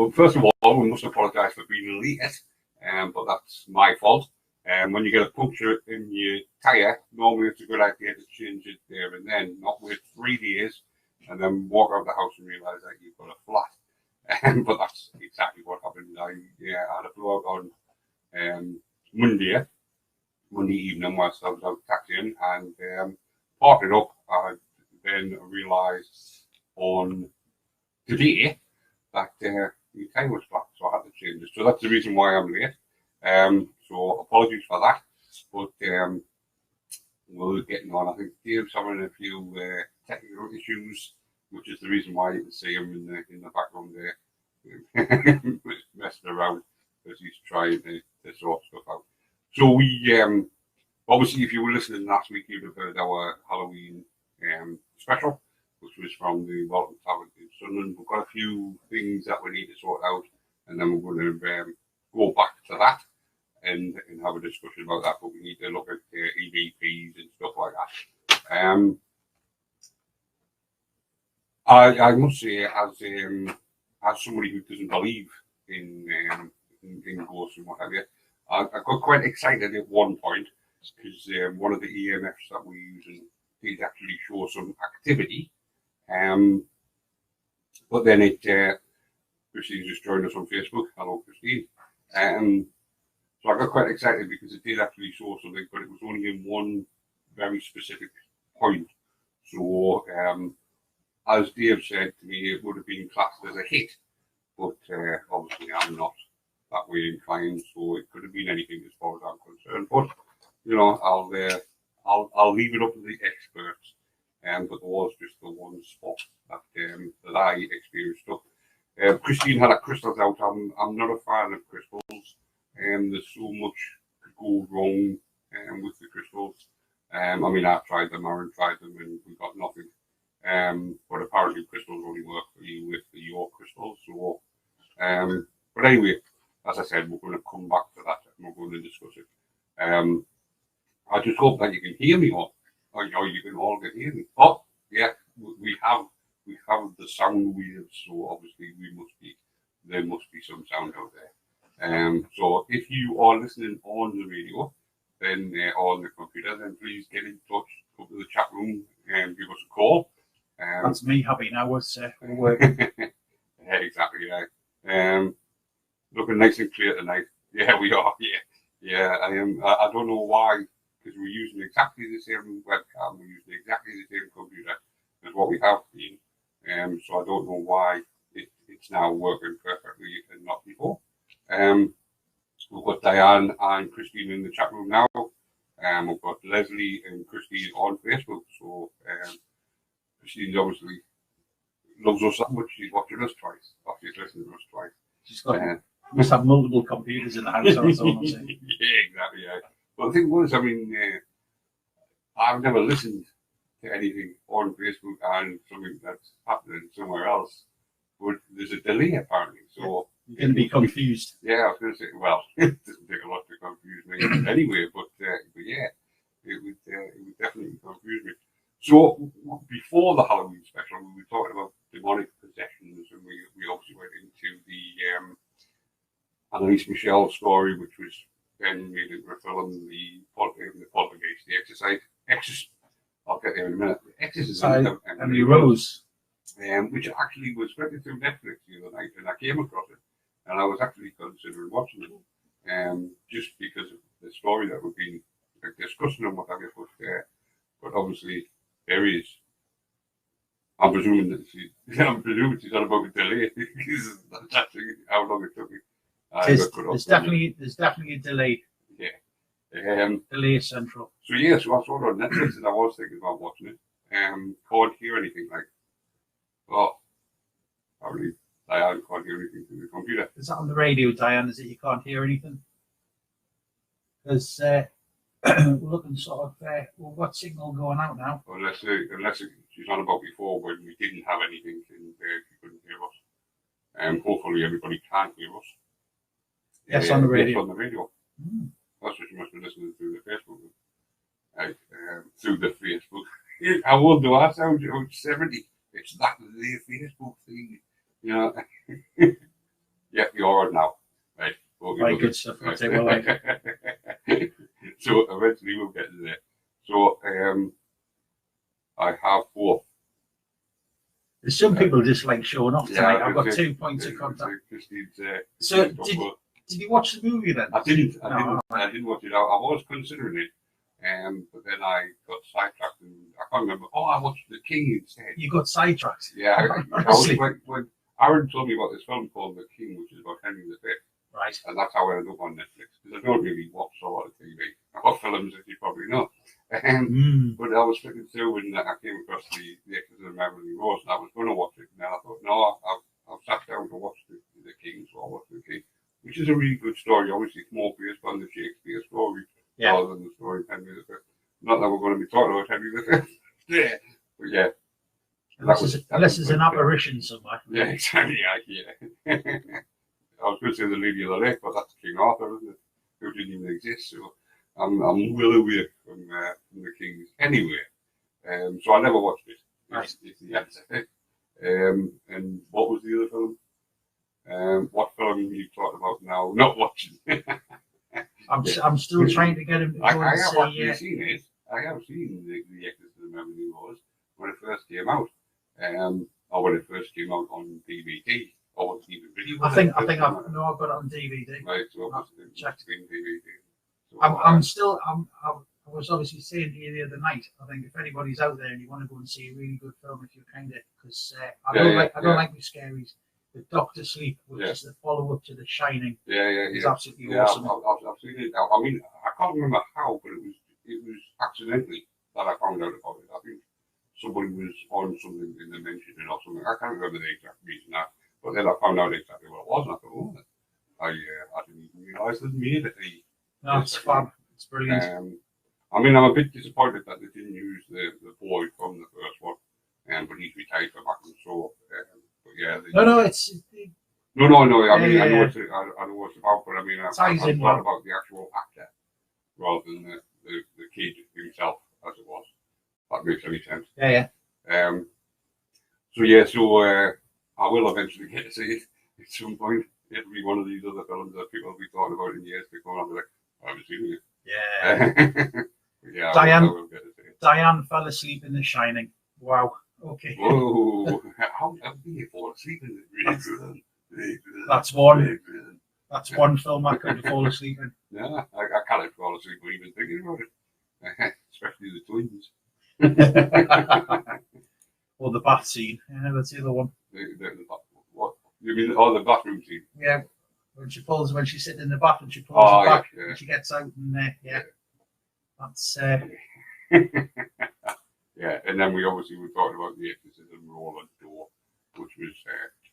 So first of all, we must apologise for being late, but that's my fault. When you get a puncture in your tyre, normally it's a good idea to change it there and then, not wait 3 days and then walk out of the house and realise that you've got a flat. But that's exactly what happened. I had a blowout on Monday evening whilst I was out taxiing and parked it up. I then realised on today that the tyre was flat, so I had to change it. So that's the reason why I'm late. So apologies for that, but we're getting on. I think Dave's having a few technical issues, which is the reason why you can see him in the background there, messing around because he's trying to sort stuff out. So we obviously, if you were listening last week, you'd have heard our Halloween special, which was from the Walton Tavern in Sunderland. We've got a few things that we need to sort out, and then we're going to go back to that and have a discussion about that. But we need to look at EVPs and stuff like that. I must say, as somebody who doesn't believe in ghosts and what have you, I got quite excited at one point because one of the EMFs that we're using did actually show some activity. But then Christine just joined us on Facebook. Hello, Christine. So I got quite excited because it did actually show something, but it was only in one very specific point. So, as Dave said to me, it would have been classed as a hit, but obviously I'm not that way inclined, so it could have been anything as far as I'm concerned. But you know, I'll leave it up to the experts. But there was just the one spot that I experienced stuff. Christine had her crystals out. I'm not a fan of crystals. There's so much could go wrong with the crystals. I mean, I've tried them, Aaron tried them, and we got nothing. But apparently crystals only work for you with your crystals. So, but anyway, as I said, we're going to come back to that and we're going to discuss it. I just hope that you can hear me, or you can all get hear me. Oh, yeah, we have the sound waves, so obviously there must be some sound out there. So if you are listening on the radio, then or on the computer, then please get in touch, go to the chat room and give us a call. That's me having hours working. Yeah, exactly. Yeah. Looking nice and clear tonight. Yeah, we are. Yeah. I am. I don't know why, because we're using exactly the same webcam, we're using exactly the same computer as what we have been. So I don't know why it's now working perfectly and not before. We've got Diane and Christine in the chat room now. We've got Leslie and Christine on Facebook. So Christine obviously loves us that much. She's watching us twice. Or she's listening to us twice. She's got must have multiple computers in the house. Or so, yeah, exactly. Yeah. Well, the thing was, I mean, I've never listened to anything on Facebook and something that's happening somewhere else. But there's a delay apparently. So you're going to be confused. Yeah, I was going to say, well, it doesn't take a lot to confuse me anyway, but yeah, it would definitely confuse me. So before the Halloween special, we were talking about demonic possessions, and we obviously went into the Annalise Michelle story, which was then made into a film, the Poltergeist, the Exorcist. I'll get there in a minute. The Exorcism, Emily Rose. Which actually was rented through Netflix the other night, and I came across it, and I was actually considering watching it, just because of the story that we've been discussing and what have you. But obviously there is. I'm presuming she's on about a delay. That's how long it took me. There's definitely a delay. Yeah. Delay central. So yeah, so I saw it on Netflix and I was thinking about watching it. Can't hear anything like. Oh, probably Diane can't hear anything through the computer. Is that on the radio, Diane? Is it you can't hear anything? Because we're looking sort of, well, what signal going out now? Unless she's on about before when we didn't have anything and you couldn't hear us. Hopefully everybody can hear us. Yes, on the radio. Yes, on the radio. That's what you must be listening through the Facebook. Through the Facebook. How old do I sound? I'm 70. It's that the Facebook thing, you know. Yeah, you're on now. Right. Very good stuff. I'll take one like. So eventually we'll get to there. So I have 4. There's some people just like showing off tonight. Yeah, I've got 2 points of contact. Christine's, So did you watch the movie then? I didn't. No, I didn't watch it. I was considering it, but then I got sidetracked and I can't remember. Oh, I watched The King instead. You got sidetracked. Yeah, I was like when Aaron told me about this film called The King, which is about Henry V. Right. And that's how I ended up on Netflix because I don't really watch a lot of TV or films, as you probably know. But I was flicking through and I came across the Exorcism of Emily Rose, and I was going to watch it. And then I thought, no, I've sat down to watch the King, so I watched The King, which is a really good story. Obviously, it's more based on the Shakespeare story rather than the story of Henry V. Not that we're going to be talking about Henry V. Yeah, but yeah. Unless there's an apparition somewhere. Yeah, exactly. Yeah. I was going to say the Lady of the Lake, but that's King Arthur, isn't it? Who didn't even exist. So I'm well away from the Kings anyway. So I never watched it. It's the answer. And what was the other film? What film you talked about now? Not watching. I'm still trying to get him to go I and have see. actually seen it. I have seen the Exorcism of Emily Rose when it first came out, or when it first came out on DVD. Or even video. I think I've got it on DVD. Right, so I've checked. DVD. So, I was obviously saying to you the other night. I think if anybody's out there and you want to go and see a really good film, if you're kind of because I don't like the scaries. The Doctor Sleep, which is the follow up to The Shining, is absolutely awesome. I've seen it. I mean, I can't remember how, but it was accidentally that I found out about it. I think somebody was on something and they mentioned it or something. I can't remember the exact reason now. But then I found out exactly what it was, and I thought, oh, I didn't even realise they'd made it. No, it's fun. It's brilliant. I mean, I'm a bit disappointed that they didn't use the boy from the first one, but he's retired from acting, so, but yeah. No, it's... No, I mean, I know what it's about, but I mean, I thought about the actual actor rather than the kid himself, as it was. That makes any sense. Yeah. So I will eventually get to see it at some point. It'll be one of these other films that people will be talking about in years to come. I'll be like, I haven't seen it. Yeah. Yeah, Diane, I will get to see it. Diane fell asleep in The Shining. Wow. Okay. Whoa. How do you fall asleep in it? That's one. That's one film I couldn't fall asleep in. Yeah, I can't fall asleep even thinking about it. Especially the twins. Or the bath scene. Yeah, that's the other one. What? You mean the bathroom scene? Yeah. When she's sitting in the bath and she pulls it back and she gets out and that's yeah, and then we were talking about the Exorcism Roland door, which was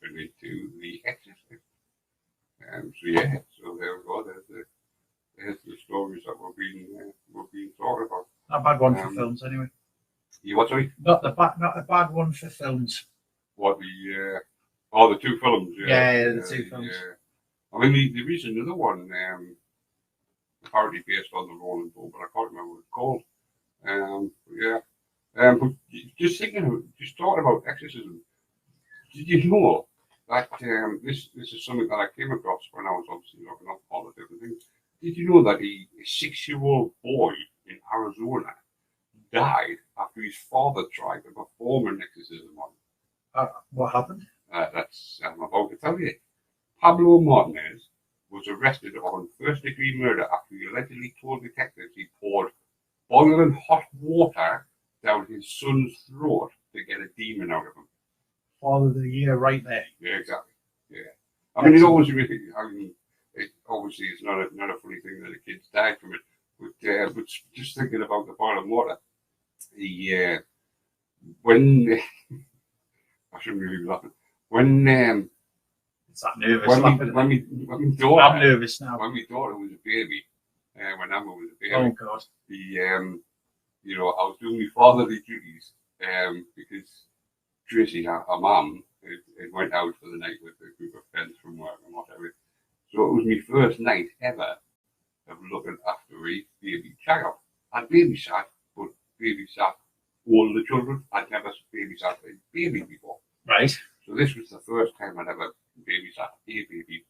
turned into the Exorcist. So there we go. There's the stories that we're being talking about. Not a bad one for films, anyway. You what, sorry? Not a bad one for films. What the 2 films? Yeah, the 2 films. I mean, there is another one, apparently based on the Roland door, but I can't remember what it's called. But just talking about exorcism. Did you know that this is something that I came across when I was obviously looking up all the different things? Did you know that a 6-year-old boy in Arizona died after his father tried to perform an exorcism on him? What happened? I'm about to tell you. Pablo Martinez was arrested on first-degree murder after he allegedly told detectives he poured boiling hot water down his son's throat to get a demon out of him. Father of the Year, right there. Yeah, exactly. Yeah. I mean, obviously it's not a funny thing that the kids died from it, but just thinking about the boiling water, when I shouldn't really be laughing. When it's that nervous. When my daughter, I'm nervous now. When my daughter was a baby, when Emma was a baby, oh god, I was doing my fatherly duties, because Tracy, her mum, had went out for the night with a group of friends from work and whatever. So it was my first night ever of looking after a baby child. I'd babysat, but babysat all the children. I'd never babysat a baby before. Right. So this was the first time I'd ever babysat a baby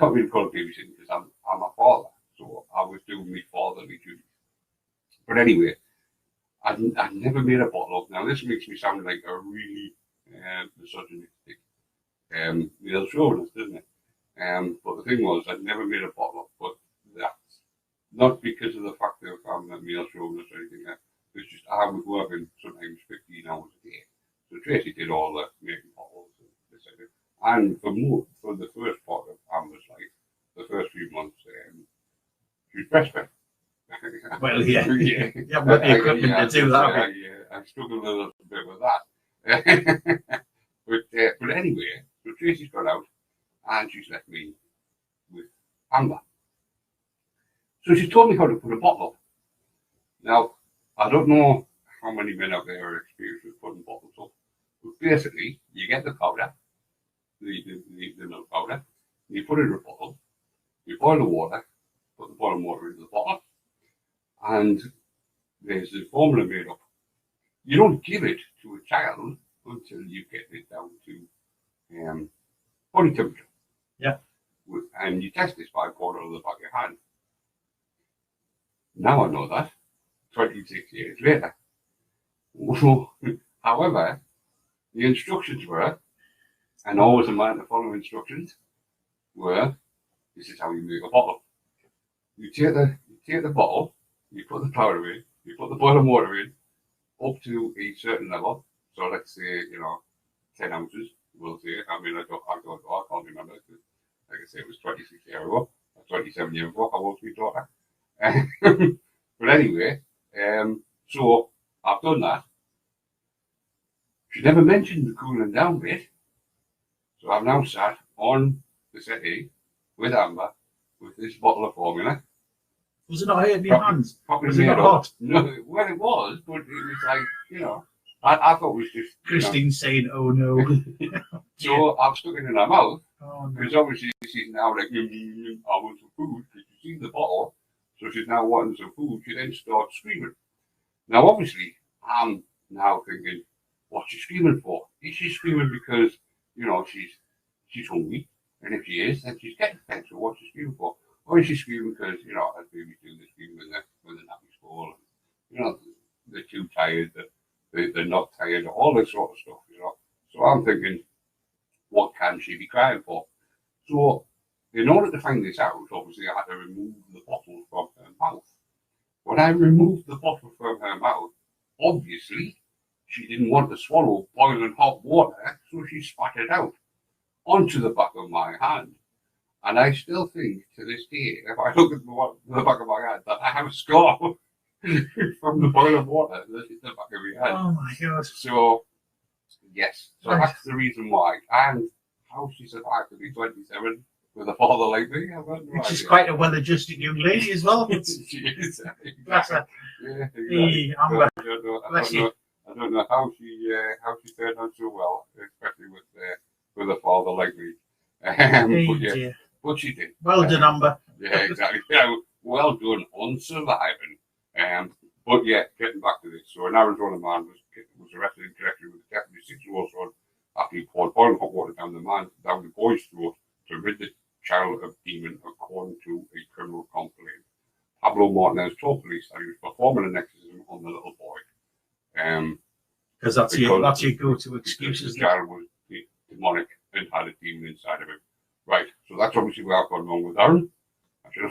can't really call it babysitting because I'm a father, so I was doing my fatherly duties. But anyway, I'd never made a bottle up. Now this makes me sound like a really misogynistic male chauvinist, doesn't it? But the thing was, I'd never made a bottle up, but that's not because of the fact that I'm a male chauvinist or anything like that. It's just I was working sometimes 15 hours a day. So Tracy did all the making bottles and this and that. And for the first part of Amber's life, the first few months, she was breastfed. Well, yeah. Yeah. You haven't got the equipment to do that. I struggled a little bit with that. but anyway, so Tracy's got out and she's left me with Amber. So she told me how to put a bottle up. Now, I don't know how many men out there are experienced with putting bottles up, but basically, you get the powder, the milk powder, you put it in a bottle, you boil the water, put the boiling water into the bottle, and there's the formula made up. You don't give it to a child until you get it down to body temperature. Yeah. And you test this by pouring it on the back of your hand. Now I know that, 26 years later. However, the instructions were, and always a man to follow instructions, were, this is how you make a bottle. You take the bottle, you put the powder in, you put the boiling water in, up to a certain level. So let's say, 10 ounces, we'll say. I mean, I can't remember. Like I say, it was 26 years ago, or 27 years ago, how old's my daughter? But anyway, so I've done that. She never mentioned the cooling down bit. So I've now sat on the settee with Amber with this bottle of formula. Was it not hurting your hands? Was it not hot? No, well, it was, but it was like, I thought it was just. Christine saying, oh no. So I've stuck it in her mouth, because no. obviously she's now like, I want some food, because she's seen the bottle, so she's now wanting some food. She then starts screaming. Now, obviously, I'm now thinking, what's she screaming for? Is she screaming because, she's hungry, and if she is, then she's getting fed, so what's she screaming for? Or is she screaming because, as babies do, they scream when the nappy's full, and, they're too tired, they're not tired, all this sort of stuff, So I'm thinking, what can she be crying for? So, in order to find this out, obviously I had to remove the bottle from her mouth. When I removed the bottle from her mouth, obviously, she didn't want to swallow boiling hot water, so she spat it out onto the back of my hand. And I still think, to this day, if I look at the back of my hand, that I have a scar from the boiling water that hit the back of my hand. Oh my God. So, yes. So Right. that's the reason why. And how she survived to be 27 with a father like me, I've got no Which is idea. quite a well-adjusted young lady as well. She is. Bless her. Yeah, exactly. Hey, Amber. I don't know how she turned out so well, especially with a father like me. Dear. But she did. Well done, Amber. Yeah, exactly. Yeah, well done on surviving. But yeah, getting back to this. So an Arizona man was arrested in connection with a death of his 6-year-old son after he poured boiling hot water down the boy's throat to rid the child of demon, according to a criminal complaint. Pablo Martinez told police that he was performing an exorcism on the little boy. Because that's your go-to excuse, The isn't it? child was demonic and had a demon inside of him. Right, so that's obviously where I've gone wrong with Aaron. You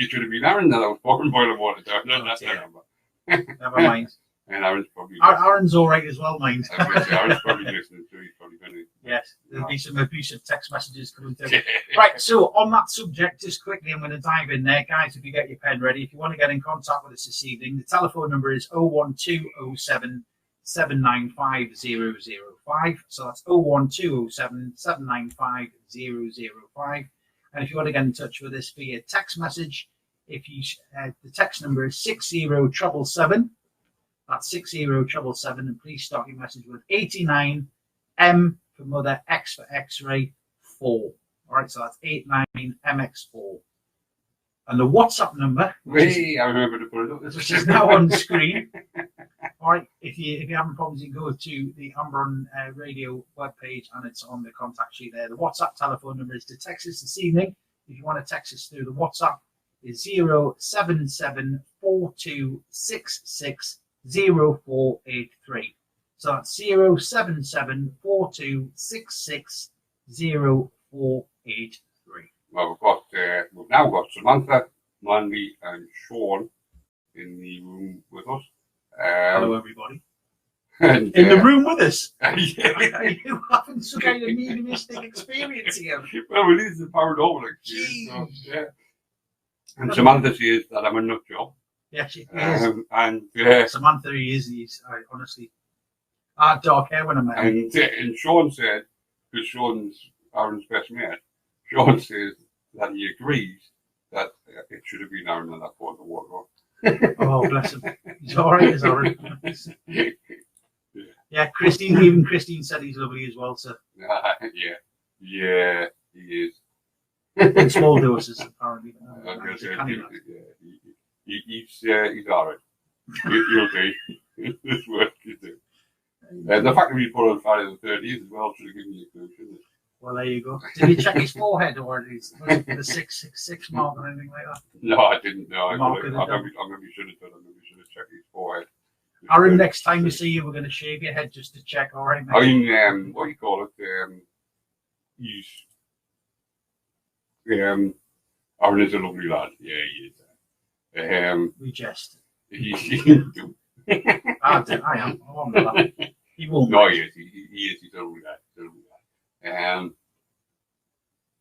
should have been Aaron that I was pouring boiling water down. Never mind. And Aaron's probably Aaron's all right as well, mind. Aaron's probably listening, so he's probably going to. Yes, there'll be some abusive text messages coming through. Right, so on that subject, just quickly, I'm going to dive in there. Guys, if you get your pen ready, if you want to get in contact with us this evening, the telephone number is 01207 795 005. So that's 01207 795 005. And if you want to get in touch with us via text message, the text number is 60777. That's 60777, and please start your message with 89 M for mother, X for X-ray, 4. All right, so that's 89MX4. And the WhatsApp number, I remember to put it up. which is now on the screen. All right, if you're having problems, you can go to the Amber on Radio webpage, and it's on the contact sheet there. The WhatsApp telephone number is to text us this evening If you want to text us through, the WhatsApp is 07742660483. So that's 07742660483. Well, we've now got Samantha, Mandy, and Sean in the room with us. Hello, everybody. And, In the room with us. Yeah. Are you having some kind of mediumistic experience here? Well, it is the paranormal experience. So, yeah. And Samantha says that I'm a nut job. Yeah, she is. And Samantha, he's honestly, I had dark hair when I met him. and Sean said, because Sean's Aaron's best mate, Sean says that he agrees that it should have been Aaron and that poured the water on. Oh, bless him. He's all right, is Aaron. Yeah, Christine said he's lovely as well, so. Yeah, he is. In small doses, apparently. He's all right. You'll see. This work you do. The fact that we put on Friday the 30th as well should have given you a clue, shouldn't it? Well, there you go. Did he check his forehead or was it the 666 mark or anything like that? No, I didn't. No, I maybe should have done it. Maybe should have checked his forehead. Aaron, next time we see you, we're going to shave your head just to check. All right, mate. I mean, what do you call it? Aaron is a lovely lad. Yeah, he is. We jest. I am. I'm the lad. He won't. No, he is. He is. He's a lovely lad.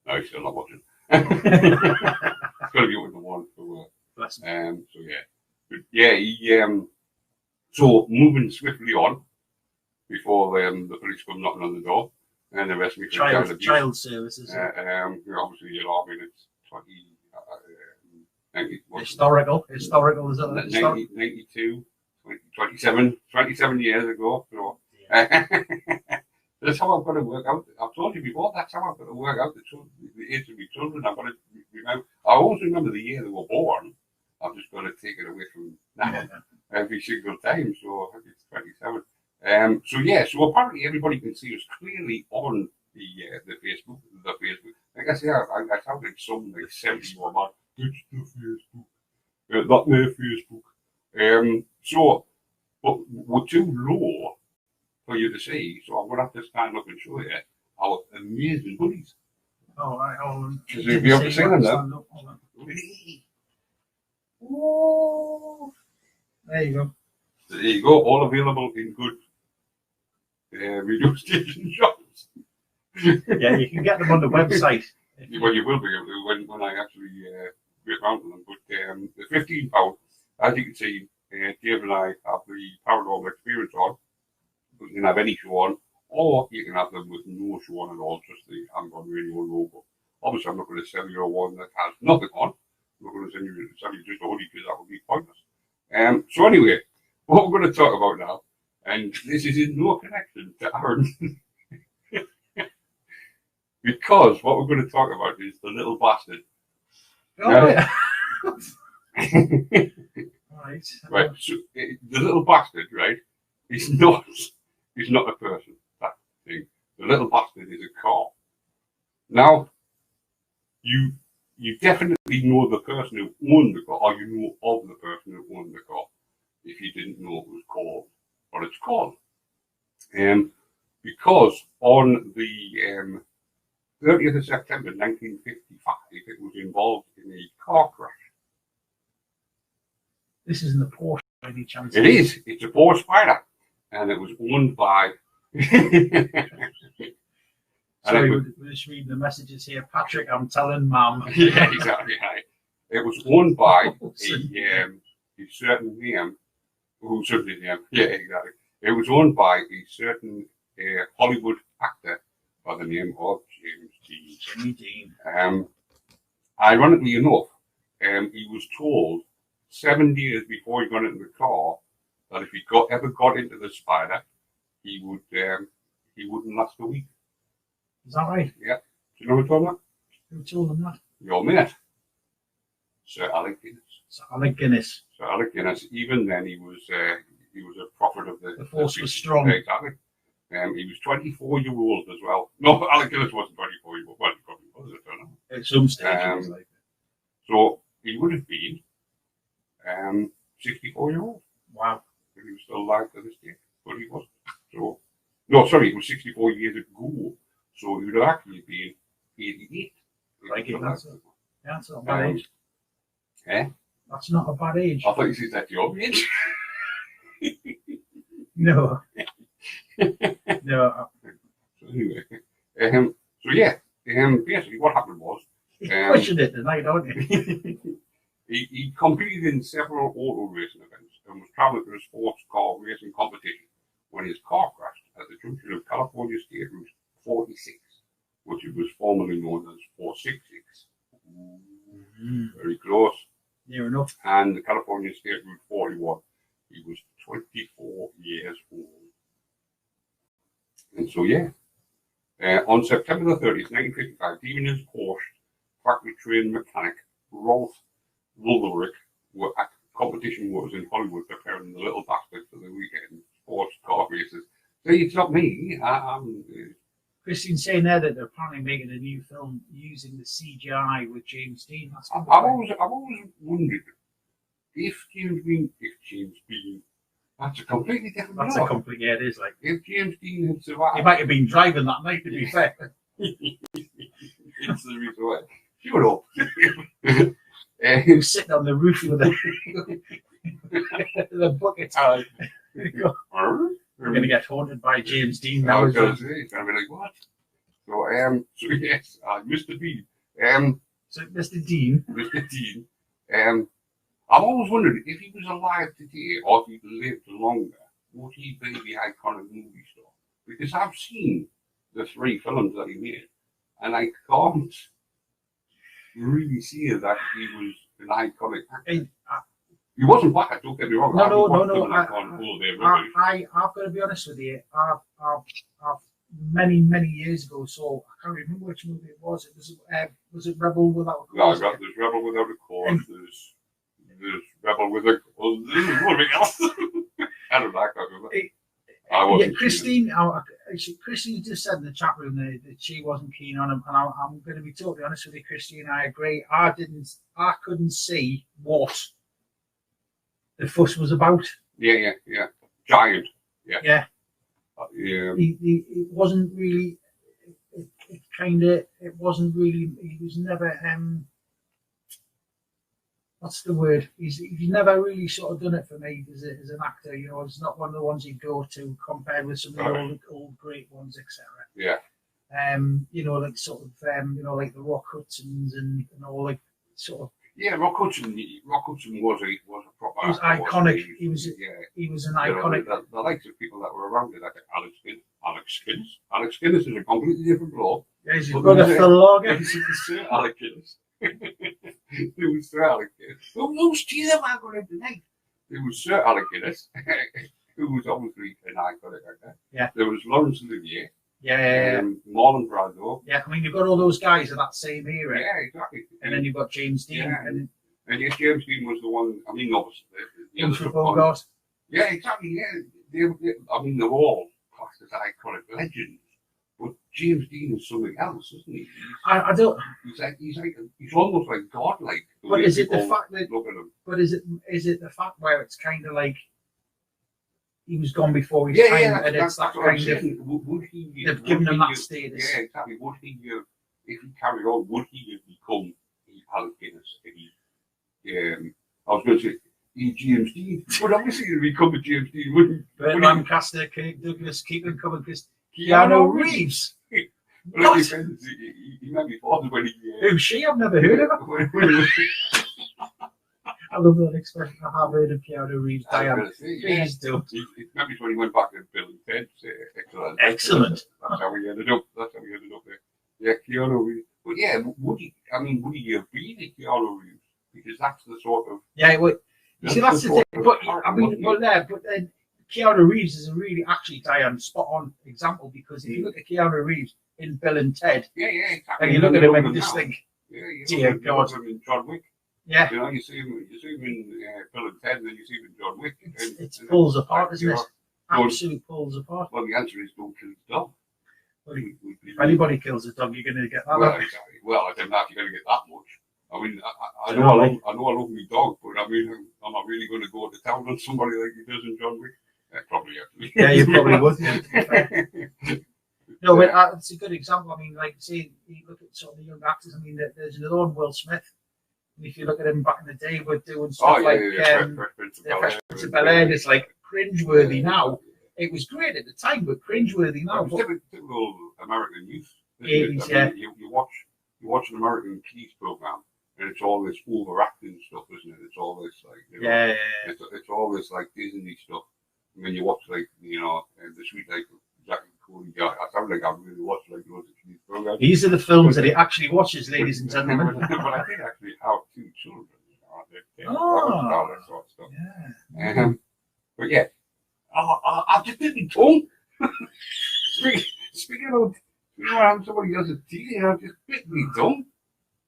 No, he's still not watching. It's got to be with the one for work. Bless him. So yeah, but yeah, he so moving swiftly on before the police come knocking on the door and arrest me for child abuse. Child services. Obviously, you know, I mean, it's 90, historical is it? 92, 27 years ago. So. Yeah. That's how I've got to work out. I've told you before, that's how I've got to work out the age of my children. I've got to remember. I always remember the year they were born. I've just got to take it away from now every single time. So it's 27. So yeah. So apparently everybody can see us clearly on the Facebook. Like I say, I sound like some like 70-year-old man. It's the Facebook. Not their Facebook. So, but we're too low for you to see, so I'm going to have to stand up and show you our amazing hoodies. Oh, right. Because if you haven't seen them now. Oh, there you go. There you go, all available in good radio station shops. Yeah, you can get them on the website. Well, you will be able to when I actually get around to them. But the £15, as you can see, Dave and I have the Paranormal experience on. You can have any show on, or you can have them with no show on at all, just the Amazon Radio logo. Obviously, I'm not going to sell you one that has nothing on. I'm not going to sell you just a hoodie because that would be pointless. So anyway, what we're going to talk about now, and this is in no connection to Aaron, because what we're going to talk about is the little bastard. Oh, yeah. Right. Right. So the little bastard, right, is not a person. That thing. The little bastard is a car. Now, you definitely know the person who owned the car, or you know of the person who owned the car, if you didn't know it was called what it's called. Because on the 30th of September 1955, it was involved in a car crash. This isn't a Porsche by any chance. It is. It's a Porsche Spider. And it was owned by... Sorry, we're just reading the messages here. Patrick, I'm telling Mum. Yeah, exactly. It was owned by a certain name. Who should be name? Yeah, exactly. It was owned by a certain Hollywood actor by the name of James Dean. Jimmy Dean. Ironically enough, he was told 7 years before he got into the car that if he ever got into the Spider, he wouldn't last a week. Is that right? Yeah. Do you know who told him that? Who told him that? Your mate, Sir Alec Guinness. Sir Alec Guinness. Sir Alec Guinness. Even then, he was a prophet of the. The force was strong. Exactly. He was 24 years old as well. No, Alec Guinness wasn't 24 years old. Well, he probably was. I don't know. At some stage, it was like So he would have been 64-year-old. wow. If he was still alive to this day, but he wasn't. So, no, sorry, it was 64 years ago. So he would have actually been 88. Like that's not a bad age. Eh? That's not a bad age. I thought you said that's your age. No. No. So anyway, so yeah, basically what happened was You're pushing it tonight, aren't you? he competed in several auto racing events and was traveling to a sports car racing competition when his car crashed at the junction of California State Route 46, which it was formerly known as 466. Very close. Near enough. And the California State Route 41. He was 24 years old. And so, yeah, on September the 30th, 1955, Demon and Porsche factory trained mechanic Rolf Wulderich were at competition motors in Hollywood preparing the little bastard for the weekend sports car races. So it's not me. Christine's saying there that they're apparently making a new film using the CGI with James Dean. I've always wondered if James Dean, that's a completely different. That's a complete. Yeah, it is like if James Dean had survived, he might have been driving that night. To be fair, it's the reason why. Shut up. He was sitting on the roof with the bucket. We're going to get haunted by James Dean now. I was going to say, it's going to be like, what? So yes, Mr. Dean. So Mr. Dean. Mr. Dean. I've always wondered if he was alive today or if he'd lived longer, would he be the iconic movie star? Because I've seen the 3 films that he made, and I can't really see that he was an iconic actor. He wasn't bad, don't get me wrong. No. I've got to be honest with you. I've many years ago, so I can't remember which movie it was. Was it Rebel Without a Cause? No, there's Rebel Without a Cause. There's Rebel with a. Well, there's something else. I don't know. I can't remember. Christine just said in the chat room that she wasn't keen on him, and I'm going to be totally honest with you, Christine. I agree. I couldn't see what the fuss was about. Yeah. Giant. Yeah. It wasn't really. It wasn't really. He was never. What's the word? He's never really sort of done it for me as an actor. You know, it's not one of the ones you go to compared with some of the old great ones, etc. Yeah. You know, like sort of like the Rock Hudsons and all like sort of. Yeah, Rock Hudson was a proper. He was iconic. He was an iconic. The likes of people that were around it, like Alex Guinness. Alex Guinness is a completely different bloke. Yeah, he's got a Phil Logger. Sir Alex Guinness. There was Sir Alex Guinness. Who's cheating am I going to tonight? There was Sir Alex Guinness, who was obviously an iconic actor. Yeah. There was Laurence Olivier. Yeah. Marlon Brando. Yeah, I mean, you've got all those guys of that same era. Yeah, exactly. And then you've got James Dean. Yeah. And yes, James Dean was the one, I mean, obviously. Yeah, exactly, yeah. They're all classed as iconic legends. But James Dean is something else, isn't he? I don't. He's almost like godlike. But is it the fact that? Look at him. But is it the fact where it's kind of like he was gone before his time, and it's that kind of. Would he? They've given him that status. Yeah, exactly. Would he? If he carried on, would he have become Alex Guinness? I was going to say James Dean, but obviously he'd become a James Dean, wouldn't he? Burt Lancaster, Kirk Douglas, keep them coming, because Keanu Reeves. Well, he might be father when he. Who's she? I've never heard of her. I love that expression. I have heard of Keanu Reeves. Diane, please don't. Maybe when he went back to Bill and Ted. Excellent. That's how we ended up. there. Yeah, Keanu Reeves. But yeah, would he have been a Keanu Reeves? Because that's the sort of. Yeah, well, you see, that's the thing. But then Keanu Reeves is a really, actually, Diane, spot on example, because if you look at Keanu Reeves in Bill and Ted, exactly. And you look at him and you just think, dear God. In John Wick. Yeah. You know, you see him in Bill and Ted, and then you see him in John Wick. It pulls apart, isn't it? Absolutely pulls apart. Well, the answer is don't kill his dog. Well, if anybody kills a dog, you're going to get that. Well, exactly. Well, I don't know if you're going to get that much. I mean, I know I love my dog, but I mean, I'm not really going to go to town on somebody like he does in John Wick. Probably actually. Yeah, you probably would. Yeah. No, but it's a good example. I mean, like, say, you look at some of the young actors. I mean, there's another one, Will Smith. And if you look at him back in the day, we're doing stuff Fresh Prince of Bel-Air. It's like cringeworthy now. It was great at the time, but cringeworthy now. Typical American youth. 80s, I mean, you watch an American police program, and it's all this overacting stuff, isn't it? It's all this like it's all this like Disney stuff. I mean, you watch like the Sweet Life of Zack and Cody. I sound like I really watch like those police programs. These are the films that he actually watches, ladies and gentlemen. But I think actually have 2 children. That sort of stuff. Yeah. But yeah, I've just bit my tongue. Speaking of having somebody else's teeth, I've just bit my tongue.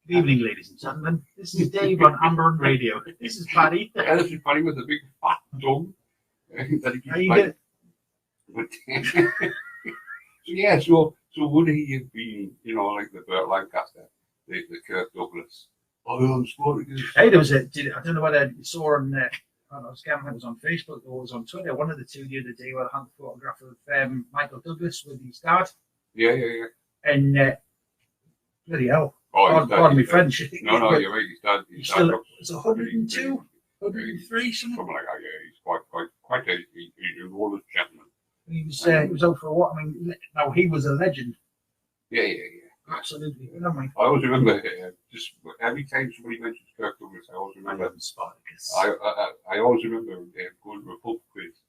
Good evening, ladies and gentlemen. This is Dave on Amber and Radio. This is Paddy. Yeah, this is Paddy with a big fat tongue. That he How you get? But so would he have been, like the Burt Lancaster, the Kirk Douglas? I'm Spartacus. Hey, there was I don't know whether you saw on I think it was on Facebook or it was on Twitter, one of the two the other day where I had a photograph of Michael Douglas with his dad. Yeah. And bloody hell. Oh, pardon me French. No, you're right. His dad it's 102, 103, something. Something like that, yeah. He's quite an old gentleman. He was out for a walk. I mean, now he was a legend. Yeah. Absolutely. Never mind. I always remember, just every time somebody mentions Kirk Douglas, I always remember Spartacus. I always remember going to a pub quiz,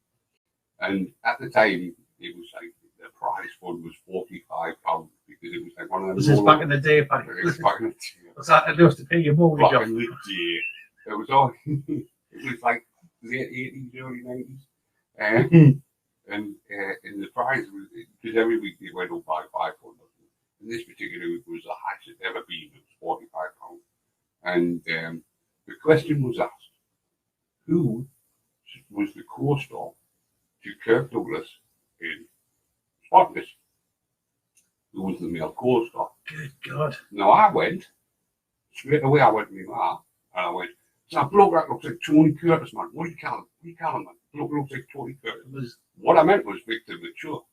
and at the time it was like the prize fund was £45 because it was like one of them. Was this back in the day, Paddy? It was back in the day. Was that enough to pay your mortgage Back off? in the day. It was all. It was like late 80s, early 90s, and the prize was because every week they went up by £5. And this particular week was the highest it's ever been. It was £45. And the question was asked, who was the co-star to Kirk Douglas in Spartacus? Who was the male co-star? Good God. Now I went, straight away I went to my mom, and I went, that bloke that looks like Tony Curtis, man. What do you call him, man? Bloke looks like Tony Curtis. What I meant was Victor Mature.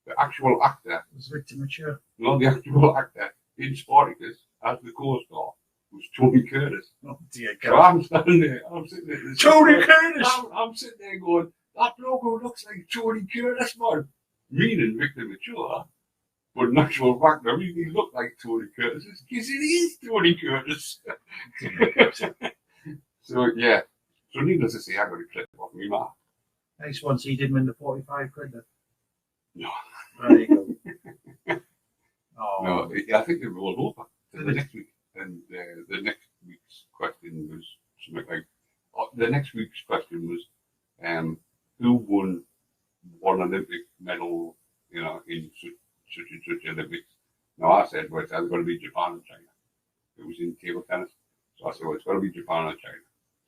The actual actor was Victor Mature. No, the actual actor in Spartacus as the co-star was Tony Curtis. Oh dear So God. I'm sitting there. Tony Curtis! I'm sitting there going, that bloke who looks like Tony Curtis, man. Meaning Victor Mature. But in actual fact, I really look like Tony Curtis because it is Tony Curtis. So, yeah. So, needless to say, I got a clip off me, man. Next one, so he did win the 45 quid then. No. There you go. Oh. No, I think it rolled over to the next week. And the next week's question was something like, the next week's question was, who won one Olympic medal, in such and such Olympics? Now I said, well, it's either going to be Japan and China. It was in table tennis. So I said, well, it's going to be Japan and China.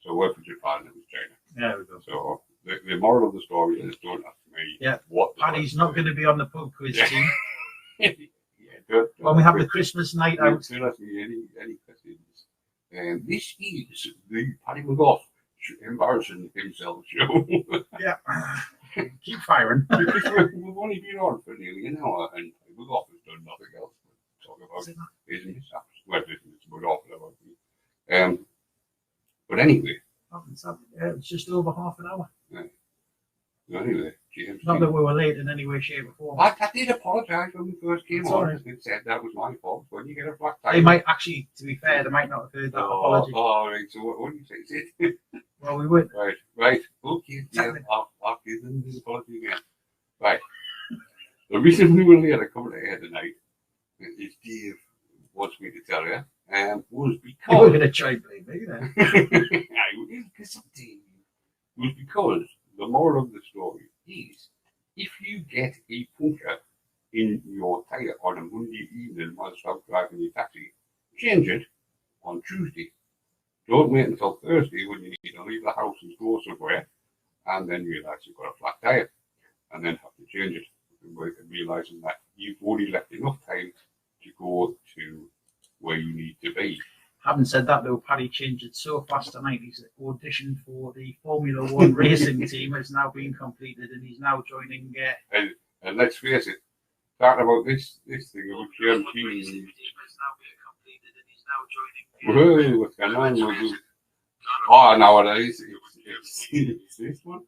So I went for Japan and it was China. There we go. So the moral of the story is don't ask me what. Paddy's not going to be on the pub quiz team. Don't when we have the Christmas night out. Don't ask me any questions. This is the Paddy McGough embarrassing himself show. Yeah. Keep firing. Because we've only been on for nearly an hour and McGough has done nothing else but talk about his mishaps. Well, it's McGough. But anyway. It's just over half an hour. Yeah. Anyway, James. Not that we were late in any way, shape, or form. I did apologise when we first came on. Right. And said that was my fault. When you get a flat tire. They might actually, to be fair, they might not have heard that apology. Oh, right. So what do you say? Well, we would. Right. Okay. Yeah, I'll give them the apology again. Right. The reason we were late coming to air tonight is Dave wants me to tell you, was because you were going to try and blame me then. I will, because of Dave. Was because the moral of the story is if you get a puncture in your tyre on a Monday evening whilst out driving your taxi, change it on Tuesday. Don't wait until Thursday when you need to leave the house and go somewhere and then realise you've got a flat tyre and then have to change it. realizing that you've already left enough time to go to where you need to be. Having said that, though, Paddy changed it so fast tonight. His audition for the Formula One racing team has now been completed, and he's now joining. And let's face it, talking about this thing about GMT. Whoa, what's going on? Oh, nowadays it's this one.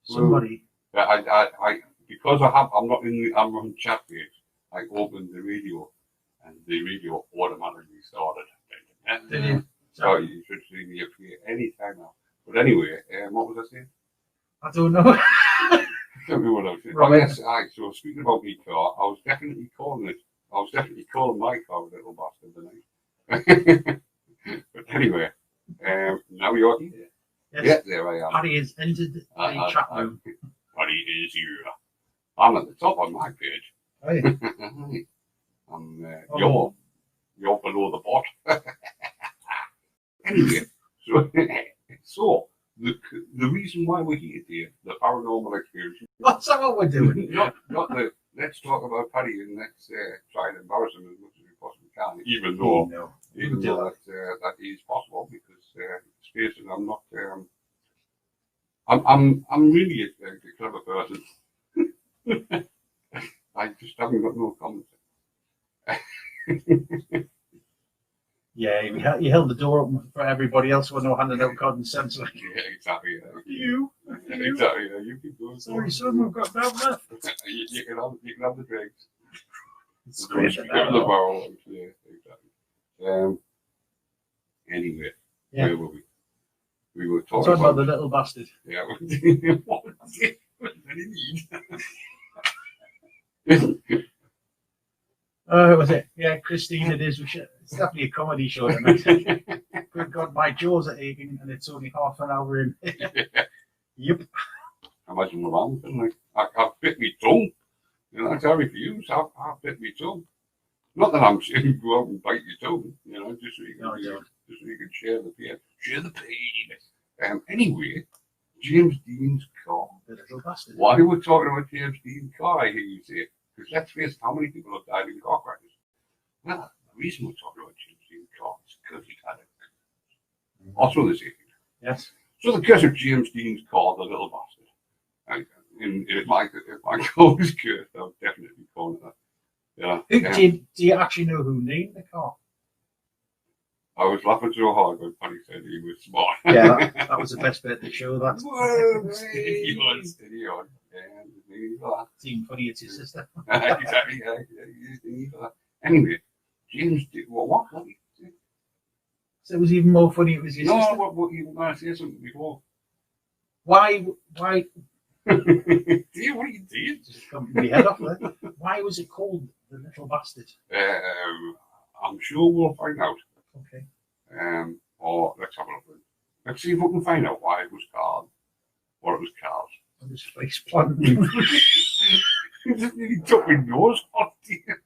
Somebody. I because I'm not on chat page. I opened the radio, and the radio automatically started. Did you? So you should see me appear any time now. But anyway, what was I saying? I don't know. I can't remember what I was saying. Oh, yes, so speaking about my car, I was definitely calling my car a little bastard tonight. But anyway, now you're here. Yes. Yeah, there I am. Paddy has entered the chat room. Paddy is here. I'm at the top on my page. Oh, yeah. You're below the bot. Anyway, so the reason why we're here today, the paranormal experience. What's that what we're doing? Let's talk about Paddy and let's try and embarrass him as much as we possibly can, even though that is possible because space and I'm not. I'm really a clever person. I just haven't got no comments. Yeah, you held the door open for everybody else when they were handing out common sense. Like, Yeah, exactly. you. Exactly. Yeah, you keep going. Sorry, son, we've got that left. You can have the drinks. Straight Give them the barrel. Yeah, exactly. Anyway, where were we? We were talking about the little bastard. Yeah. What did he need? Was it? Yeah, Christine, it is. It's definitely a comedy show tonight. Good God, my jaws are aching and it's only half an hour in. Yep. Imagine what I'm feeling like. I've bit my tongue. You know, sorry for you. I've bit my tongue. Not that I'm saying go out and bite your tongue, you know, just so you can share the pain. Share the pain. Anyway, James Dean's car. The little bastard. Why we're talking about James Dean's car, I hear you say. Because let's face it, how many people have died in car crashes? Well, the reason we're talking about James Dean's car is because he's had it. Also the same. Yes. So the curse of James Dean's car, the little bastard. If my car was cursed, I would definitely call it that. Yeah. Do you actually know who named the car? I was laughing so hard when Paddy said he was smart. Yeah, that was the best bit of the show. That's Steady on. it's even funny, it's your sister. Exactly, yeah. Anyway, James did what? So it was even more funny, it was your sister. No, what you were going to say something before. Why? Dear, what are you doing? Just come my head off there. Why was it called the little bastard? I'm sure we'll find out. Okay. Or let's have a look. Let's see if we can find out why it was called. What it was called. I'm just face planting. He just nearly took my nose off, dear.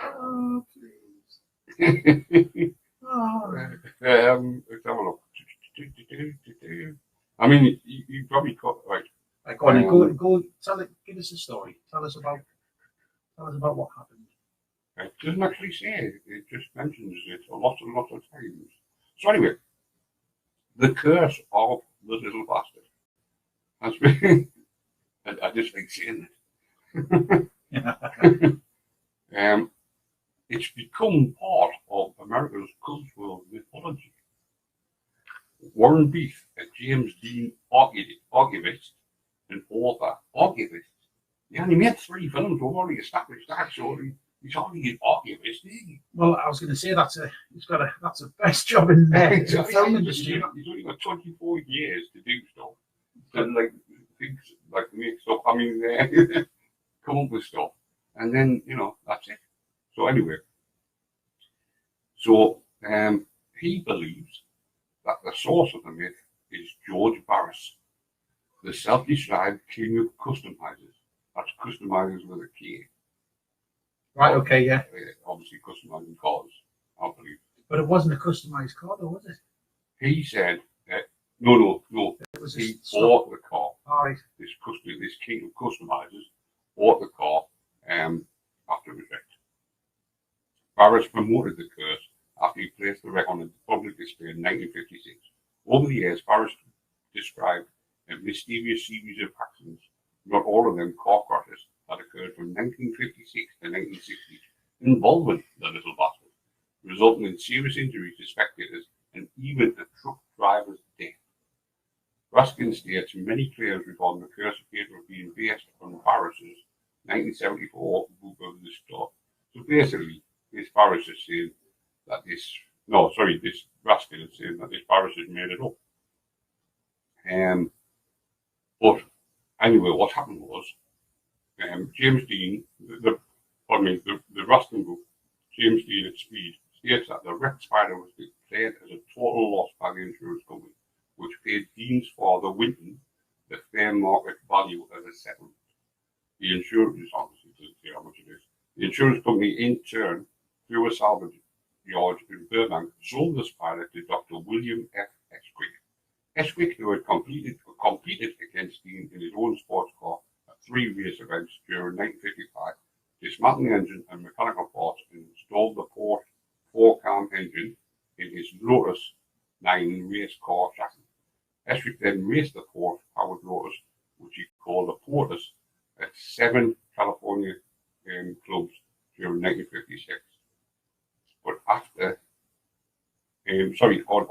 Oh, please. Oh. Let's have a look. I mean, you probably caught right. Go on, go. Give us a story. Tell us about what happened. It doesn't actually say. It just mentions it a lot and lots of times. So anyway, the curse of the little bastard has been. I just like saying it. It's become part of America's cultural mythology. Warren Beef, a James Dean archivist and author. Archivist. He only made 3 films. We've already established that, so he's already an archivist, isn't he? Well, I was going to say that's the best job in the film industry. He's only got 24 years to do stuff. To make stuff. I mean, come up with stuff, and then that's it. So anyway, he believes that the source of the myth is George Barris, the self-described king of customizers. That's customizers with a K. Right, okay, yeah. Obviously customizing cars, I believe. But it wasn't a customized car, though, was it? He said, no. It was He bought the car. All right. This king of customizers bought the car after it was wrecked. Barris promoted the curse after he placed the wreck on a public display in 1956. Over the years, Barris described a mysterious series of accidents, not all of them car crashes, that occurred from 1956 to 1960, involving the little bastard, resulting in serious injuries to spectators and even a truck driver's death. Raskin states many claims regarding the curse appear to have been based on Barris's 1974 book of the Storm. So basically, this Barris is saying that this Raskin is saying that this Barris has made it up. But anyway, what happened was James Dean, the Raskin book, James Dean at Speed, states that the wrecked spider was declared as a total loss by the insurance company, which paid Dean's father, Winton, the fair market value as a settlement. The insurance obviously doesn't say how much it is. The insurance company, in turn, through a salvage yard in Burbank, sold the spider to Dr. William F. Esquick. Esquick, who had competed against Dean in his own sports car at 3 race events during 1955, dismantled the engine and mechanical parts and installed the Port 4-cam engine in his Lotus 9 race car chassis. Esquick then raced the Port-powered Lotus, which he called the Portus, at 7 California clubs during 1956. But on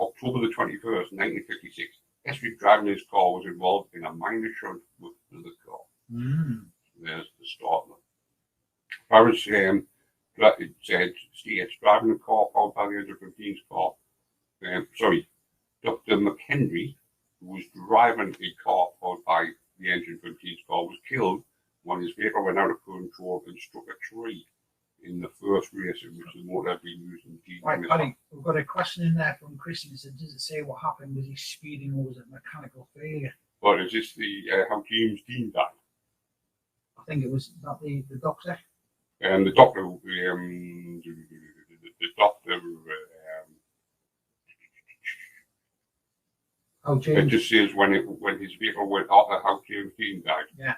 October the 21st, 1956, Esquick driving his car was involved in a minor shunt with the car. There's the start of it. Barris states driving a car powered by the engine from Dean's car. Dr. McHenry, who was driving a car powered by the engine from Dean's car, was killed when his vehicle went out of control and struck a tree in the first race in which the motor had been used in Dean. Right, buddy, we've got a question in there from Christian. It said, does it say what happened? Was he speeding or was it mechanical failure? But is this the how James Dean died? I think it was not the doctor. And the doctor, it just says when his vehicle went off, how James Dean died. Yeah.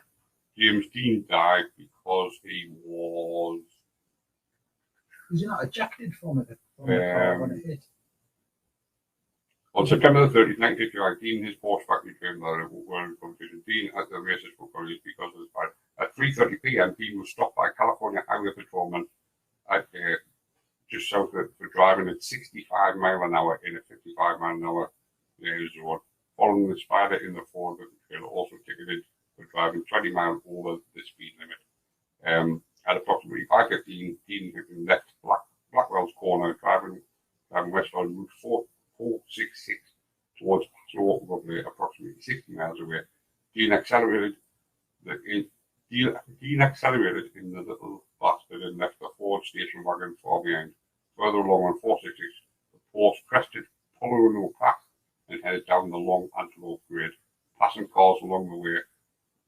James Dean died because he was he not ejected from the car when it hit? On September the 30th, 1955, Dean and his Porsche factory trailer were in competition. Dean at the races for police because of his bad. At 3:30 p.m., Dean was stopped by California Highway Patrolman at just south of for driving at 65 miles an hour in a 55 mile an hour zone. Following the spider in the Ford, the trailer also ticketed for driving 20 miles over the speed limit. At approximately 5:15, Dean left Blackwell's corner, driving west on Route 466 towards Paso Roble, approximately 60 miles away. Dean accelerated in the little bastard and left the Ford station wagon far behind. Further along on 466, the Porsche crested Polorino Pass and headed down the long Antelope Grade, passing cars along the way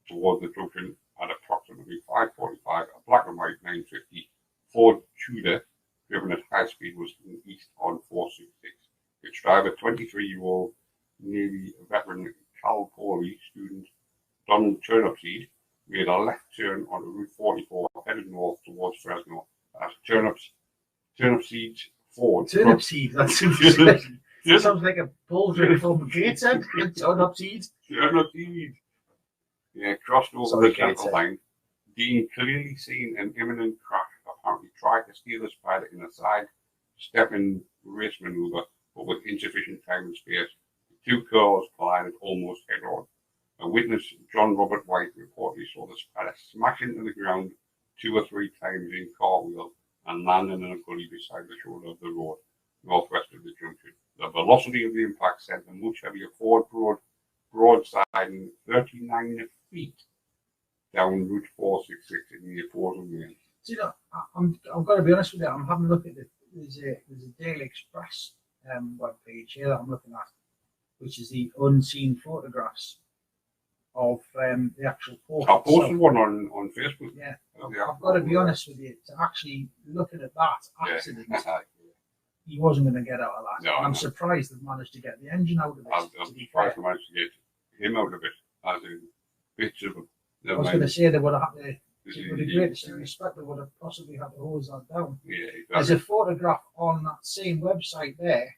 toward the junction at approximately 5:45. A black and white 950 Ford Tudor, driven at high speed, was east on 466. Its driver, 23-year-old Navy veteran Cal Poly student Don Turnipseed, made a left turn on Route 44, headed north towards Fresno. As Turnipseed's Ford. Turnipseed, that's interesting. That sounds like a poultry from Gateshead. Turnipseed. Turnipseed. Yeah, crossed over the central line. Dean, clearly seen an imminent crash, apparently tried to steer the spider in a side-stepping race maneuver, but with insufficient time and space. The two cars collided almost head-on. A witness, John Robert White, reportedly saw the spider smash into the ground 2 or 3 times in cartwheel and landing in a gully beside the shoulder of the road, northwest of the junction. The velocity of the impact sent the much heavier Ford broadsiding 39 feet down Route 466 in the opposing lane. You know, I've got to be honest with you. I'm having a look at it. There's a Daily Express web page here that I'm looking at, which is the unseen photographs of the actual Porsche. I posted one on Facebook. Yeah, I've got to be honest with you. To actually looking at that accident, he wasn't going to get out of that. No, I'm surprised they've managed to get the engine out of it. I'm surprised they managed to get him out of it. As in, bits of them. I Never was mind. going to say they would have had to, This with is- the greatest respect, they would have possibly had to hose that down. Yeah, There's exactly. a photograph on that same website there,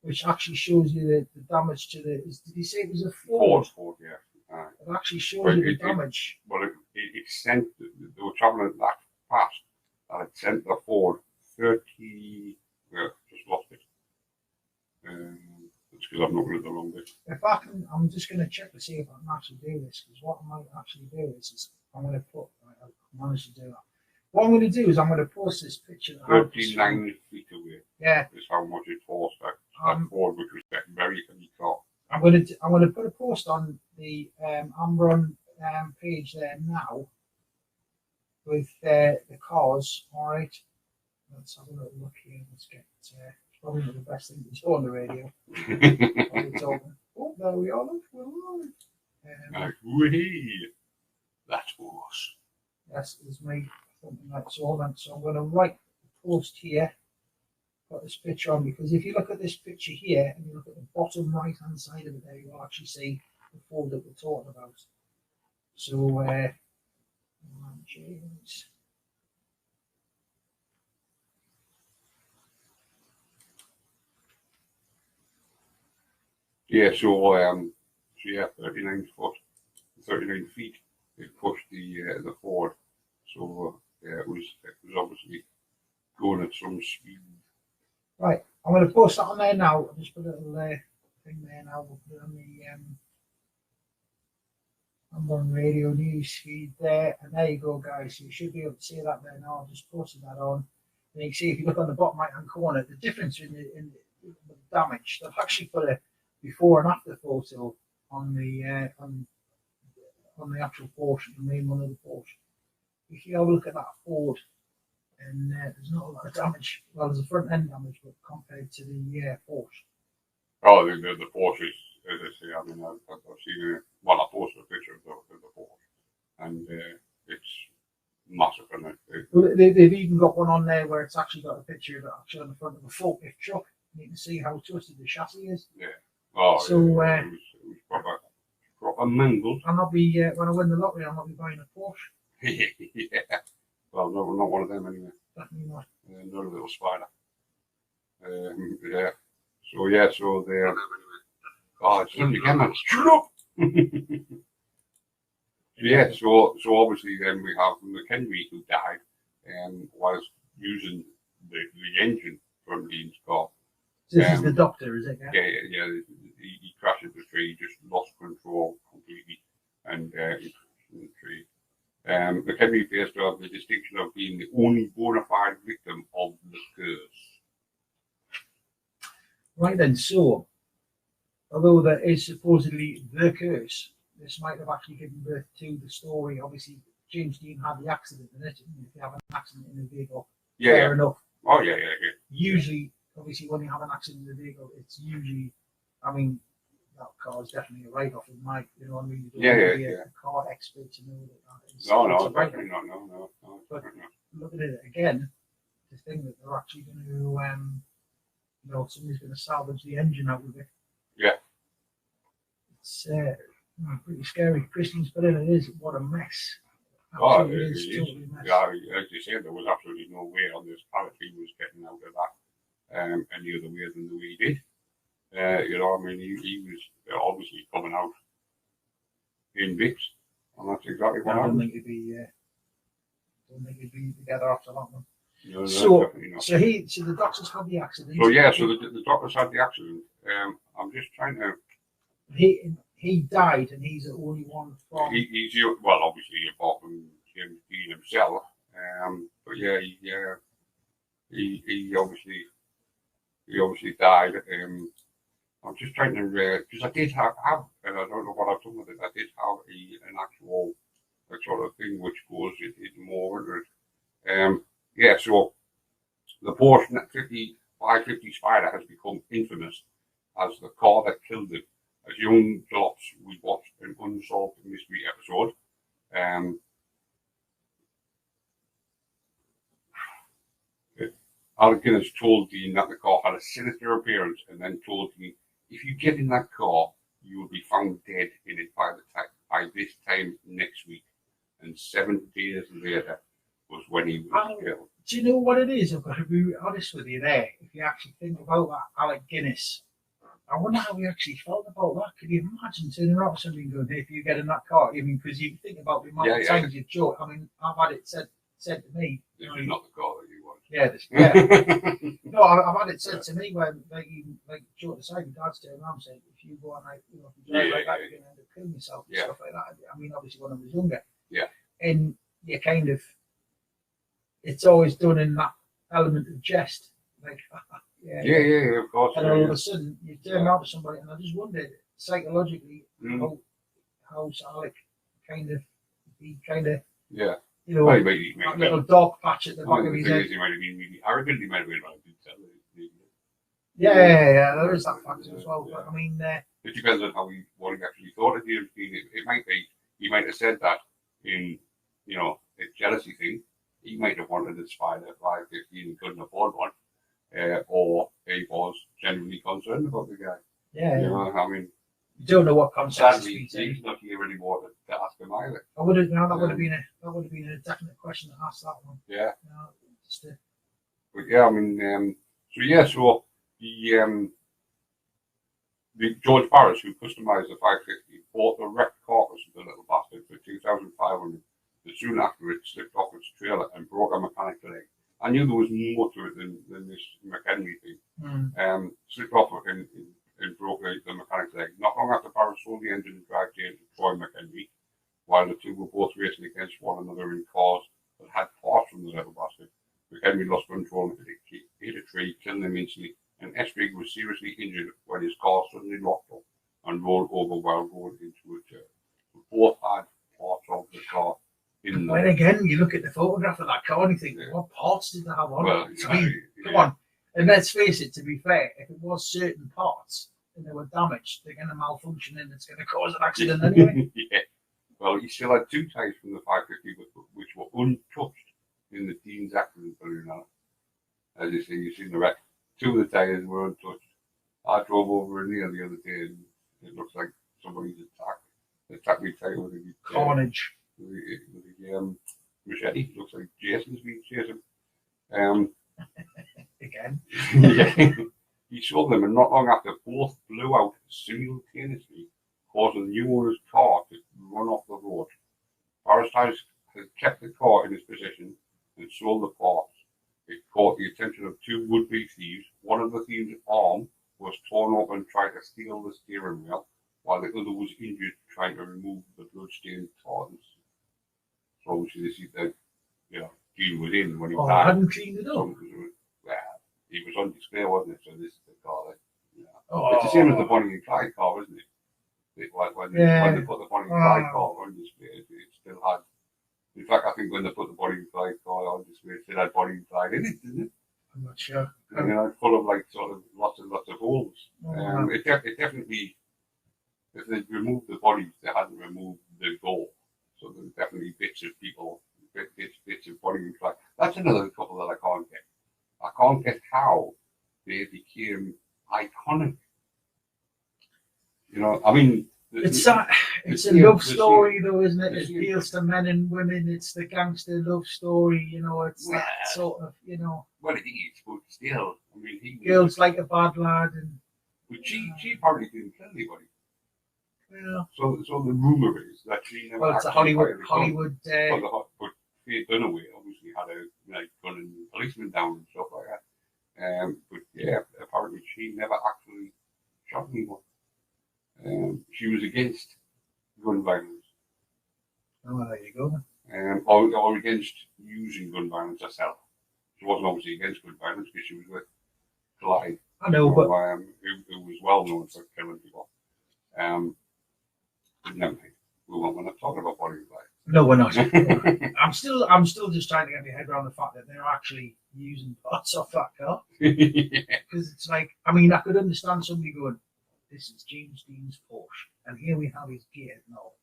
which actually shows you the damage to the. Did he say it was a Ford? Ford, yeah. It actually shows Well, you the it- damage. But it sent, they were travelling at that fast that it sent the Ford 30, just lost it. It's because I'm not going to the wrong bit. If I can, I'm just going to check to see if I can actually do this, because what I might actually do is I'm going to put. I managed to do that. What I'm going to do is I'm going to post this picture. 39 feet away Yeah. is how much it cost that Ford, which was a very heavy car. I'm going to put a post on the Amron page there now with the cars. All right. Let's have a little look here. Let's get. It's probably not the best thing to do on the radio. Oh, there we are. Look, we're live. Whee! That was. Yes, it's me. Something like so. So I'm going to write the post here. Put this picture on, because if you look at this picture here and you look at the bottom right hand side of it there, you'll actually see the Ford that we're talking about. So, James. Yeah, so yeah, 39 feet. It pushed the Ford. So yeah, it was obviously going at some speed. Right, I'm going to post that on there now. I'll just put a little thing there now. We'll put it on the Amron Radio news feed there, and there you go, guys. So you should be able to see that there now. I've just posted that on. And you can see if you look on the bottom right hand corner, the difference in the damage. They've actually put a before and after photo on the actual Porsche, the main one of the Porsche. If you have a look at that Ford, and there's not a lot of damage. Well, there's a front end damage, but compared to the Porsche. Oh, the Porsche, as I say, I mean, I've seen I posted a picture of the Porsche, and it's massive, and Well, they've even got one on there where it's actually got a picture of it actually on the front of a forklift truck. You can see how twisted the chassis is. Yeah. Oh, so yeah, it was proper mangled. And I'll be when I win the lottery, I'll not be buying a Porsche. Yeah. Well, no, not one of them anyway. Definitely not. Not a little spider. Yeah. So yeah, so they're. Oh, it's something again, man. Shut up. Yeah. So obviously then we have McHenry, who died, was using the engine from Dean's car. This is the doctor, is it? Yeah. He crashed into the tree, just lost control completely, and he crashed into the tree. McHenry appears to have the distinction of being the only bona fide victim of the curse. Right then, so although there is supposedly the curse, this might have actually given birth to the story. Obviously, James Dean had the accident in it. If you have an accident in a vehicle, fair enough. Oh yeah. Usually, obviously, when you have an accident in a vehicle, it's usually, I mean, that car is definitely a write-off in my, you know what I mean? You don't have to be a car expert to know that is. No, definitely not. No. But looking at it again, to think that they're actually going to, somebody's going to salvage the engine out of it. Yeah. It's pretty scary. Christine's put in, it is, what a mess. Oh, it is totally a mess. Yeah, as you said, there was absolutely no way on this pallet he was getting out of that any other way than the way he did. I mean, he was obviously coming out in bits, and that's exactly what happened. I don't think he'd be together after that one. No, so definitely not. So the doctors had the accident. So yeah, so the doctors had the accident. I'm just trying to. He died, and he's the only one from. He's well, obviously apart from James Dean himself. But yeah, he obviously died. I'm just trying to because I did have, and I don't know what I've done with it. I did have an actual sort of thing which goes in more under it. Yeah, so the Porsche 550 Spider has become infamous as the car that killed him. As young adults, we watched an unsolved mystery episode. Alec Guinness told Dean that the car had a sinister appearance, and then told Dean, if you get in that car, you will be found dead in it by by this time next week. And 7 days later was when he was killed. Do you know what it is? I've got to be honest with you there. If you actually think about that, Alec Guinness, I wonder how he actually felt about that. Could you imagine turning around to somebody and going, hey, if you get in that car, I mean, because you think about the amount of times you've joke. I mean, I've had it said to me. This is not the car that you want. Yeah. No, I've had it said to me when, like joke aside, my dad's turning around saying, if you go on, like, you know, if you drive like that, you're going to end up killing yourself and stuff like that. I mean, obviously when I was younger. Yeah. And you kind of, it's always done in that element of jest. Like, yeah, of course. And all of a sudden, you turn around to somebody, and I just wondered psychologically how Alec he kind of, yeah. You know, well, that little dark patch at the back of his head. He might have been really arrogant. He might have been like, yeah, there is that factor as well. But I mean, it depends on what he actually thought of James Dean. It might be he might have said that in, you know, a jealousy thing. He might have wanted a Spider 550 and couldn't afford one, or he was genuinely concerned about the guy. Yeah, you know, I mean, you don't know what context. Sadly, he's not here anymore to ask him either. I would have, that would have been a definite question to ask that one. Yeah. Just But yeah, I mean, so the George Barris, who customised the 550, bought the wrecked carcass of the little bastard for $2,500. But soon after, it slipped off its trailer and broke a mechanic leg. I knew there was more to it than this McHenry thing. Slipped off and broke the mechanic's leg. Not long after, Barris sold the engine and drivetrain to Troy McHenry, while the two were both racing against one another in cars that had parts from the little bastard. McHenry lost control and hit a tree, killing him instantly, and Estrig was seriously injured when his car suddenly locked up and rolled over while going into a turn. Both had parts of the car in there. Then again, you look at the photograph of that car and you think, what parts did they have on it? Come on. And let's face it, to be fair, if it was certain parts and they were damaged, they're going to malfunction and it's going to cause an accident anyway. Yeah. Well, he still had 2 tyres from the 550 which were untouched in the Dean's accident balloon. As you see, you've seen the wreck. 2 of the tyres were untouched. I drove over in there the other day and it looks like somebody's attacked me tyre with a carnage. With a machete. Looks like Jason's been chasing. Again. Yeah. He sold them, and not long after, both blew out simultaneously, causing the new owner's car to run off the road. Barris has kept the car in its position and sold the parts. It caught the attention of 2 would-be thieves. One of the thieves' arm was torn open trying to steal the steering wheel, while the other was injured trying to remove the blood-stained tartans. So obviously this is the, Dean was in when he died. I hadn't cleaned it up. He was on display, wasn't it? So this is the car that, it's the same as the Bonnie and Clyde car, isn't it? When they put the Bonnie and Clyde car on display, it still had. In fact, I think when they put the Bonnie and Clyde car on display, it still had Bonnie and Clyde in it, didn't it? I'm not sure. Full of like sort of lots and lots of holes. It definitely, if they removed the bodies, they hadn't removed the goal. So there's definitely bits of people, bits of Bonnie and Clyde. That's another couple that I can't get. I can't get how they became iconic. I mean, it's a love story, though, isn't it? It appeals to men and women. It's the gangster love story, It's that sort of, Well, it is, but still, I mean, girls like a bad lad, but she apparently didn't kill anybody. Yeah. So the rumor is that she never. Well, it's a Hollywood. But Faye Dunaway obviously had a gun and policeman down and stuff like that. But yeah, apparently she never actually shot anyone. She was against gun violence. Oh, well, there you go. Or against using gun violence herself. She wasn't obviously against gun violence because she was with Clyde. I know, but who was well known for killing people. But never mind. We're not talking about Bonnie and Clyde. No, we're not. I'm still just trying to get my head around the fact that they're actually using parts off that car. Because it's like, I mean, I could understand somebody going, "This is James Dean's Porsche, and here we have his gear knob.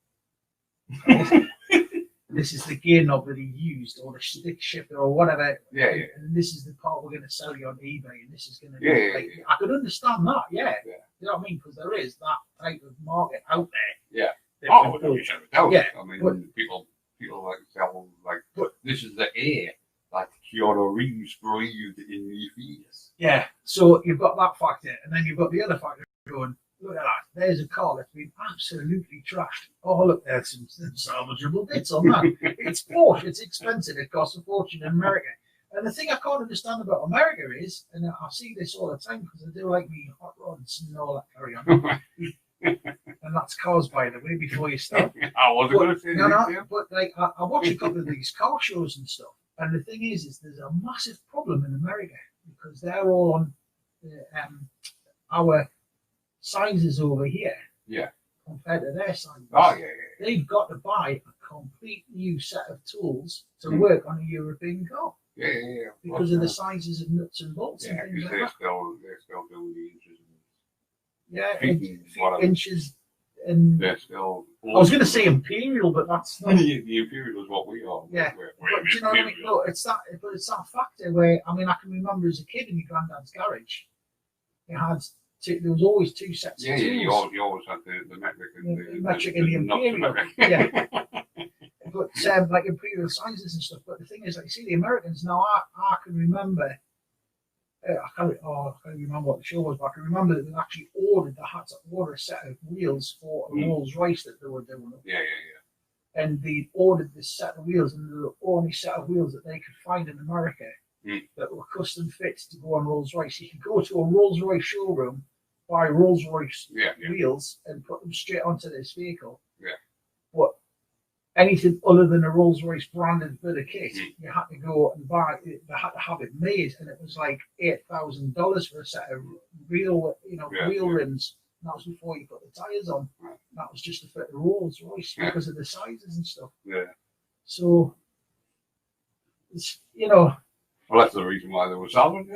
This is the gear knob that he used, or the stick shifter, or whatever. Yeah. And this is the part we're going to sell you on eBay, and this is going to be I could understand that. Yeah. You know what I mean? Because there is that type of market out there. Yeah. Oh, well, you should have Yeah, I mean, but- people like tell like But- this is the air that Keanu Reeves breathed in the fetus. Yeah, so you've got that factor, and then you've got the other factor going, look at that, there's a car that's been absolutely trashed. Oh, look, there's some salvageable bits on that. It's Porsche, it's expensive, it costs a fortune in America. And the thing I can't understand about America is, and I see this all the time because I do like me hot rods and all that carry on. And that's cars, by the way, before you start. I wasn't going to say No, that. no, but like I watch a couple of these car shows and stuff, and the thing is there's a massive problem in America because they're all on our sizes over here. Yeah. Compared to their sizes. Oh yeah. They've got to buy a complete new set of tools to work on a European car Yeah. because of the sizes of nuts and bolts Yeah, and things because like that. they're still doing the inches. Yeah, feet and whatever. inches. And They're still. I was going to say imperial, but that's not. The imperial is what we are. Yeah. We're But do you know what I mean? imperial. No, it's that factor where I mean I can remember as a kid in my granddad's garage, it had there was always two sets Yeah, of tools. you always had the metric and The metric and the not imperial. metric. Yeah. But like imperial sizes and stuff. But the thing is, like, see, the Americans now, I can remember. I can't remember what the show was, but I can remember that they actually they had to order a set of wheels for a Rolls Royce that they were doing. Yeah. And they ordered this set of wheels, and the only set of wheels that they could find in America that were custom fit to go on Rolls Royce. You could go to a Rolls Royce showroom, buy Rolls Royce wheels, and put them straight onto this vehicle. Yeah. But anything other than a Rolls Royce branded bit of kit, you had to go and buy it. They had to have it made, and it was like $8,000 for a set of wheel rims. And that was before you put the tires on. Right. That was just to fit the Rolls Royce because of the sizes and stuff. Yeah. So, Well, that's the reason why they were salvaged.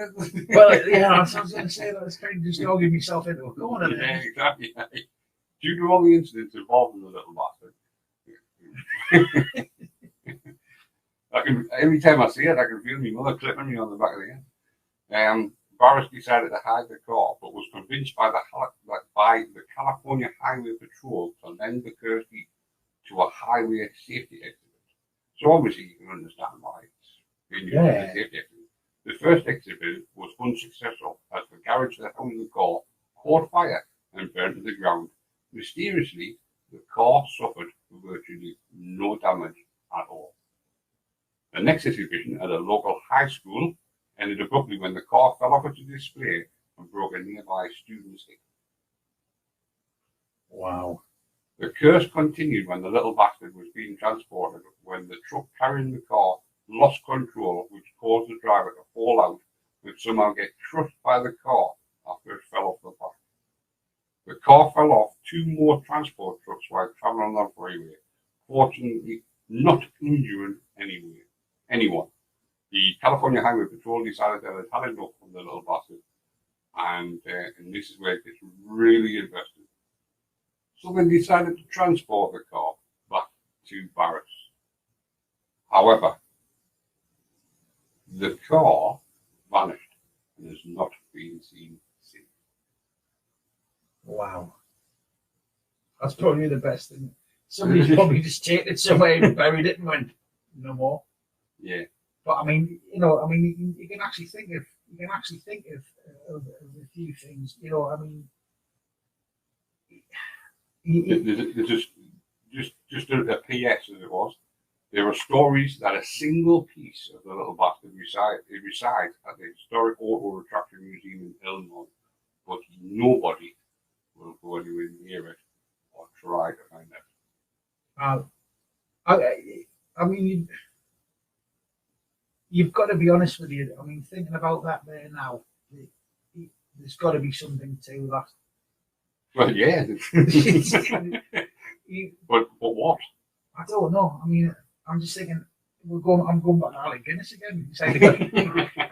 yeah, I was going to say that. It's kind of just dogging myself into a corner Yeah, there. exactly. Due to all the incidents involving the little bastard. Every time I see it, I can feel my mother clipping me on the back of the head. Barris decided to hide the car, but was convinced by the California Highway Patrol to lend the car key to a highway safety exhibit. So obviously you can understand why it's being used as a safety exhibit. The first exhibit was unsuccessful as the garage that owned the car caught fire and burned to the ground. Mysteriously, the car suffered virtually no damage at all. The next exhibition at a local high school ended abruptly when the car fell off its display and broke a nearby student's hip. Wow. The curse continued when the little bastard was being transported, when the truck carrying the car lost control, which caused the driver to fall out and somehow get crushed by the car after it fell off the back. The car fell off two more transport trucks while traveling on the freeway, fortunately not injuring anyone. The California Highway Patrol decided that it had enough of the little bastard, and this is where it gets really interesting. So they decided to transport the car back to Barris. However, the car vanished and has not been seen since. Wow. That's probably the best thing. Somebody's probably just taken it somewhere and buried it and went, no more. Yeah. But I mean, you can actually think of a few things. There's just a PS as it was. There are stories that a single piece of the little bastard resides at the Historic Auto Retraction Museum in Illinois, but nobody will go anywhere near it or try to find it. I mean, you've got to be honest with you. I mean, thinking about that there now, there's got to be something to that. Well, yeah. But what? I don't know. I mean, I'm just thinking. I'm going back to Alec Guinness again.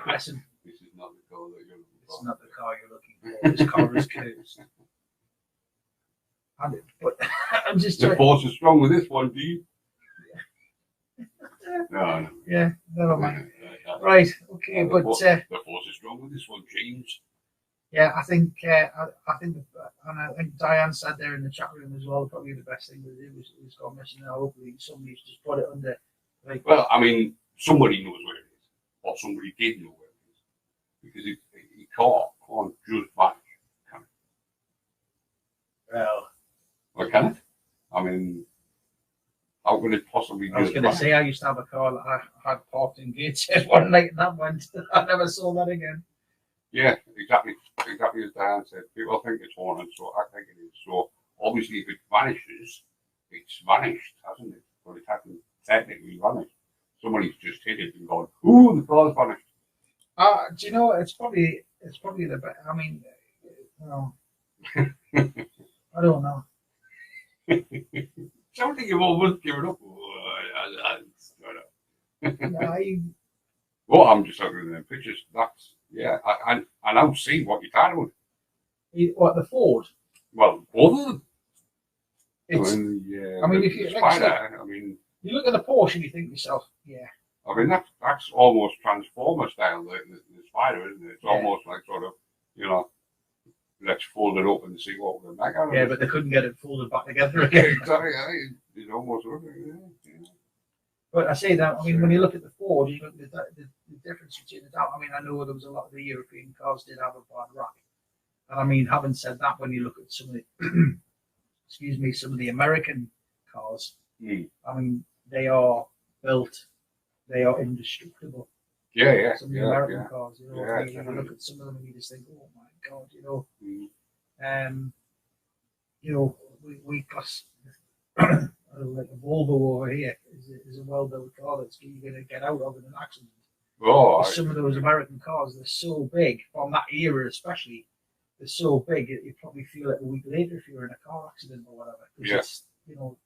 Listen, This is not the car that you're looking for. it's not the car you're looking for. This car is cursed. But I'm just The trying. force is strong with this one, do you? No. Yeah, never mind. Yeah. Right, okay, but the force is strong with this one, James. Yeah, I think, and I think Diane said there in the chat room as well. Probably the best thing to do is go missing. And hopefully somebody's just put it under. Like, Well, I mean, somebody knows where it is, or somebody did know where it is, because it can't just vanish, can it? well, Or can it? I mean, how could it possibly I was just going to vanish? say I used to have a car that I had parked in Gateshead one night, and that went. I never saw that again. Yeah, exactly as Diane said. People think it's haunted, so I think it is. So obviously, if it vanishes, it's vanished, hasn't it? But it hasn't technically vanished. Somebody's just hit it and gone, "Ooh, the car's vanished." Do you know? It's probably the best. I mean, you know, I don't know. Something you've almost given up. I, Well, I'm just looking at the pictures. That's I now see what you're talking about. what, the Ford? Well, both of them. It's, I mean, I mean, the if you like I spider. said, I mean, you look at the Porsche and you think to yourself, yeah, that's almost Transformer style. The spider, isn't it? It's Yeah. almost like sort of, you know, let's fold it up and see what we're back out of yeah, it. but they couldn't get it folded back together again. Exactly. It's almost yeah. But I say that, I mean, when you look at the Ford, you look at the difference between the doubt. I mean, I know there was a lot of the European cars did have a bad rap. And I mean, having said that, when you look at some of the, excuse me, some of the American cars, I mean, they are built, they are indestructible. Yeah. Some of the American cars, you know, Yeah, you look at some of them and you just think, oh my God, you know, Mm. you know, we class like a Volvo over here is a well-built car that's you're going to get out of in an accident. Oh, Some of those American cars, they're so big from that era, especially. They're so big, you probably feel it a week later if you're in a car accident or whatever. Yeah. It's, you know,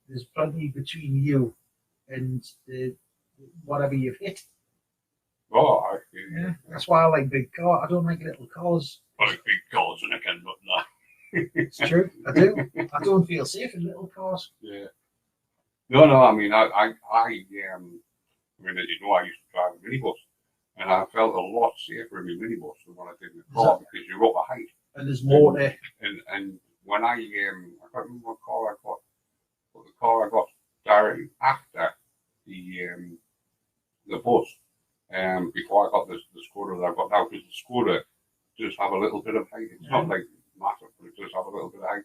there's plenty between you and the whatever you've hit. oh, Yeah, that's why I like big cars. I don't like little cars. I like big cars and I can but no. It's true. I do. I don't feel safe in little cars. Yeah. No. I mean, I mean, as you know, I used to drive a minibus, and I felt a lot safer in my minibus than when I did in the car because you're up a height. And there's more there. And when I can't remember what car I got, but the car I got directly after the bus, before I got the Skoda that I got now, because the Skoda does have a little bit of height. It's not like massive, but it does have a little bit of height.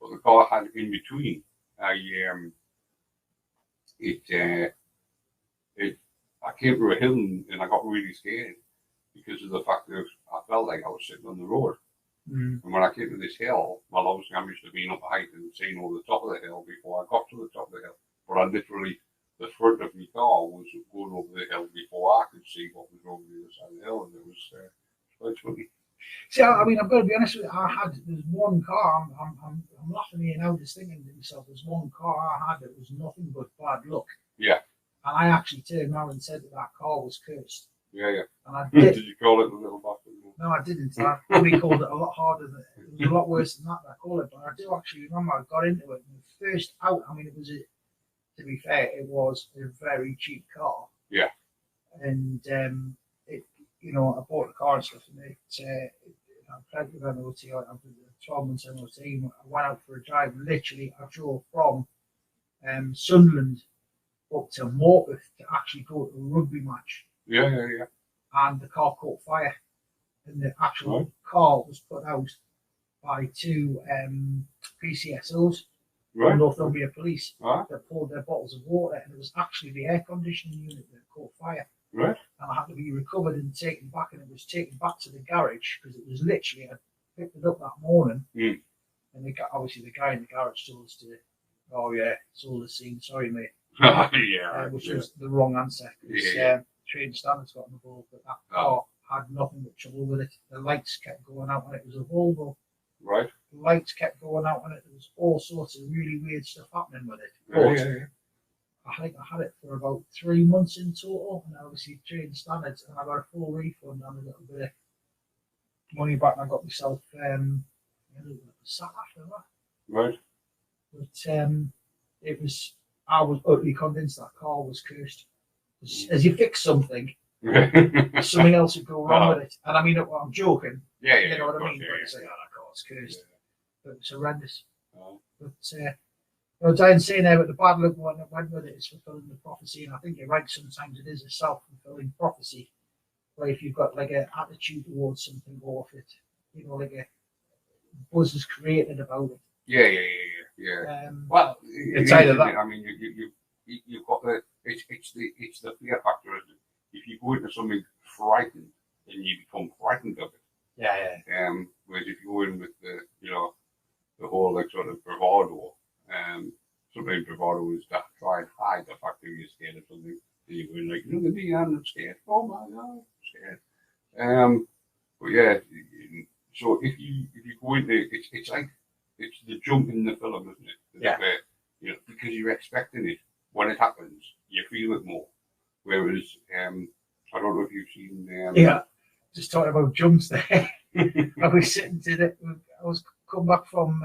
But the car had in between. I came through a hill and I got really scared because of the fact that I felt like I was sitting on the road. And when I came to this hill, well, obviously I'm used to being up a height and seeing over the top of the hill before I got to the top of the hill. But I literally, the front of my car was going over the hill before I could see what was over the other side of the hill, and it was quite funny. See, I mean, I've got to be honest with you. There's one car. I'm laughing here now, just thinking to myself. There's one car I had that was nothing but bad luck. Yeah. And I actually turned around and said that car was cursed. Yeah. And I did. Did you call it the little bastard? No, I didn't. I probably called it a lot harder. It was a lot worse than that. I call it, but I do actually remember I got into it. And first out, I mean, to be fair, it was a very cheap car. Yeah. And you know, I bought the car and stuff, and I played with MOT. I did 12 months MOT. I went out for a drive. Literally, I drove from Sunderland up to Morpeth to actually go to a rugby match. Yeah. And the car caught fire. And the actual car was put out by two PCSOs, Northumbria Police, that poured their bottles of water, and it was actually the air conditioning unit that caught fire. Right. And I had to be recovered and taken back, and it was taken back to the garage because it was literally, I picked it up that morning, and obviously the guy in the garage told us oh yeah, it's all the scene, sorry mate. Which was the wrong answer because train standards got involved, but that car had nothing but trouble with it. The lights kept going out when it was a Volvo. Right. The lights kept going out when it. There was all sorts of really weird stuff happening with it. Yeah. I think I had it for about 3 months in total, and obviously train standards, and I got a full refund and a little bit of money back, and I got myself a sat after that. Right. But I was utterly convinced that car was cursed. As you fix something, there's something else would go wrong with it. And I mean, I'm joking. Yeah, You know what I course, mean? yeah, But it's like, yeah. oh, that car's cursed. But it's horrendous. Oh. But Diane's saying there, but the bad luck one that went with it is fulfilling the prophecy, and I think you're right. Sometimes it is a self-fulfilling prophecy, where if you've got like an attitude towards something, or if it, like a buzz is created about it. Yeah. Well, it's either that. I mean, you've got it's the fear factor, isn't it? If you go into something frightened, then you become frightened of it. Yeah. Whereas if you go in with the the whole like sort of bravado, sometimes bravado is to try and hide the fact that you're scared of something. And you go in like, look at me, I'm scared. Oh my god, I'm scared. But yeah, so if you go into it's like it's the jump in the film, isn't it? Yeah. Where, because you're expecting it. When it happens, you feel it more. Whereas, I don't know if you've seen. Just talking about jumps there. I was sitting to it. I was coming back from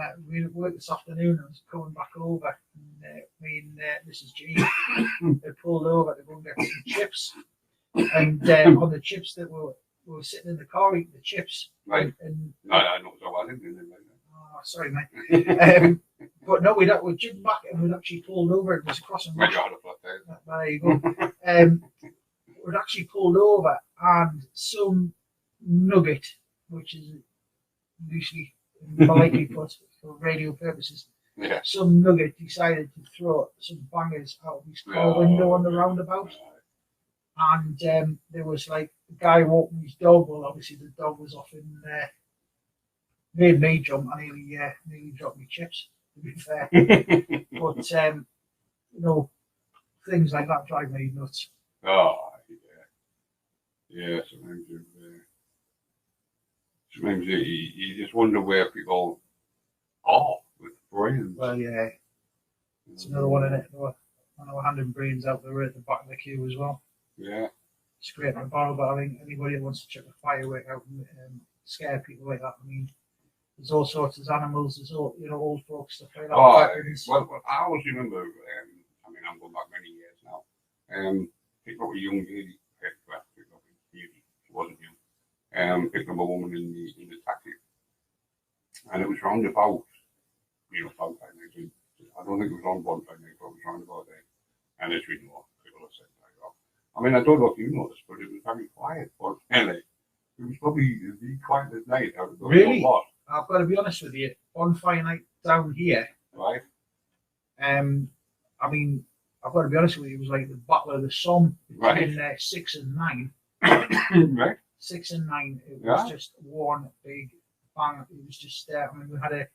work this afternoon. I was coming back over, and me and Mrs. G had pulled over to go and get some chips. And on the chips that we were sitting in the car eating the chips. Right. And no, not so I didn't do that. Oh, sorry, mate. But no, we'd driven back and we'd actually pulled over. It was crossing. There you go. We'd actually pulled over, and some nugget, which is loosely politely put for radio purposes, some nugget decided to throw some bangers out of his car window on the roundabout. And there was like a guy walking his dog. Well, obviously the dog was off in made me jump. I nearly dropped my chips, to be fair. But things like that drive me nuts. Oh yeah. Sometimes you just wonder where people are with brains. Well, yeah, it's another one in it. I know handing brains out there at the back of the queue as well. Yeah. Scraping a barrel, but I think anybody that wants to check a firework out and scare people like that, I mean, there's all sorts of animals, there's all, old folks, stuff like that. Well, I always remember, I mean, I'm going back many years now, picked up a young lady, picked up a beauty, she wasn't young, picked up a woman in the taxi, and it was round about, about time, I don't think it was on bonfire night, but it was round about there, and as we know, people have said, I mean, I don't know if you noticed, but it was very quiet. But anyway, it was probably the quietest night out of the really? lot. I've got to be honest with you. Bonfire night down here, right? I mean, I've got to be honest with you. It was like the Battle of the Somme between 6 and 9. Right. 6 and 9. It was just one big bang. It was just. I mean, we had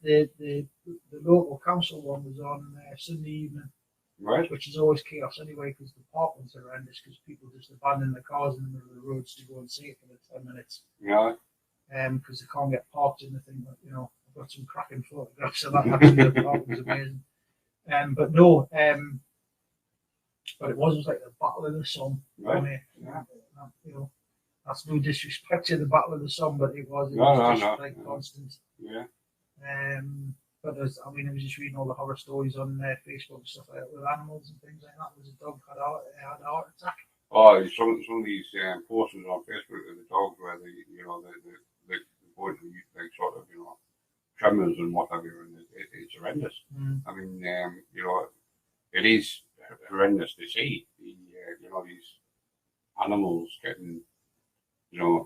the local council one was on Sunday evening. Right. Which is always chaos anyway, because the parking's horrendous, because people just abandon their cars in the middle of the roads to go and see it for the 10 minutes. Yeah. Because they can't get parked in the thing. But, I've got some cracking photographs of that. Actually, the park was amazing. But no, but it was like the Battle of the Somme. Right. That's no disrespect to the Battle of the Somme, but it was constant. Yeah. But it was just reading all the horror stories on Facebook and stuff like that with animals and things like that. There was a dog had a heart attack. Oh, some of these posters on Facebook of the dogs where the boys like sort of tremors and what have you, and it's horrendous. I mean, it is horrendous to see these animals getting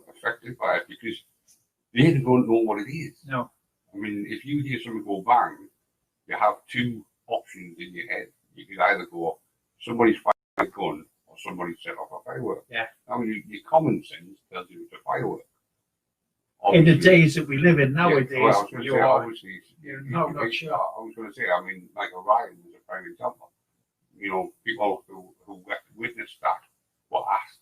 affected by it, because they don't know what it is. No. I mean, if you hear something go bang, you have two options in your head. You could either go, somebody's fired a gun, or somebody set off a firework. Yeah. I mean, your common sense tells you it's a firework. Obviously, in the days that we live in nowadays, I was going to say, obviously, not sure. I was going to say, I mean, like Orion is a prime example. People who witnessed that were asked,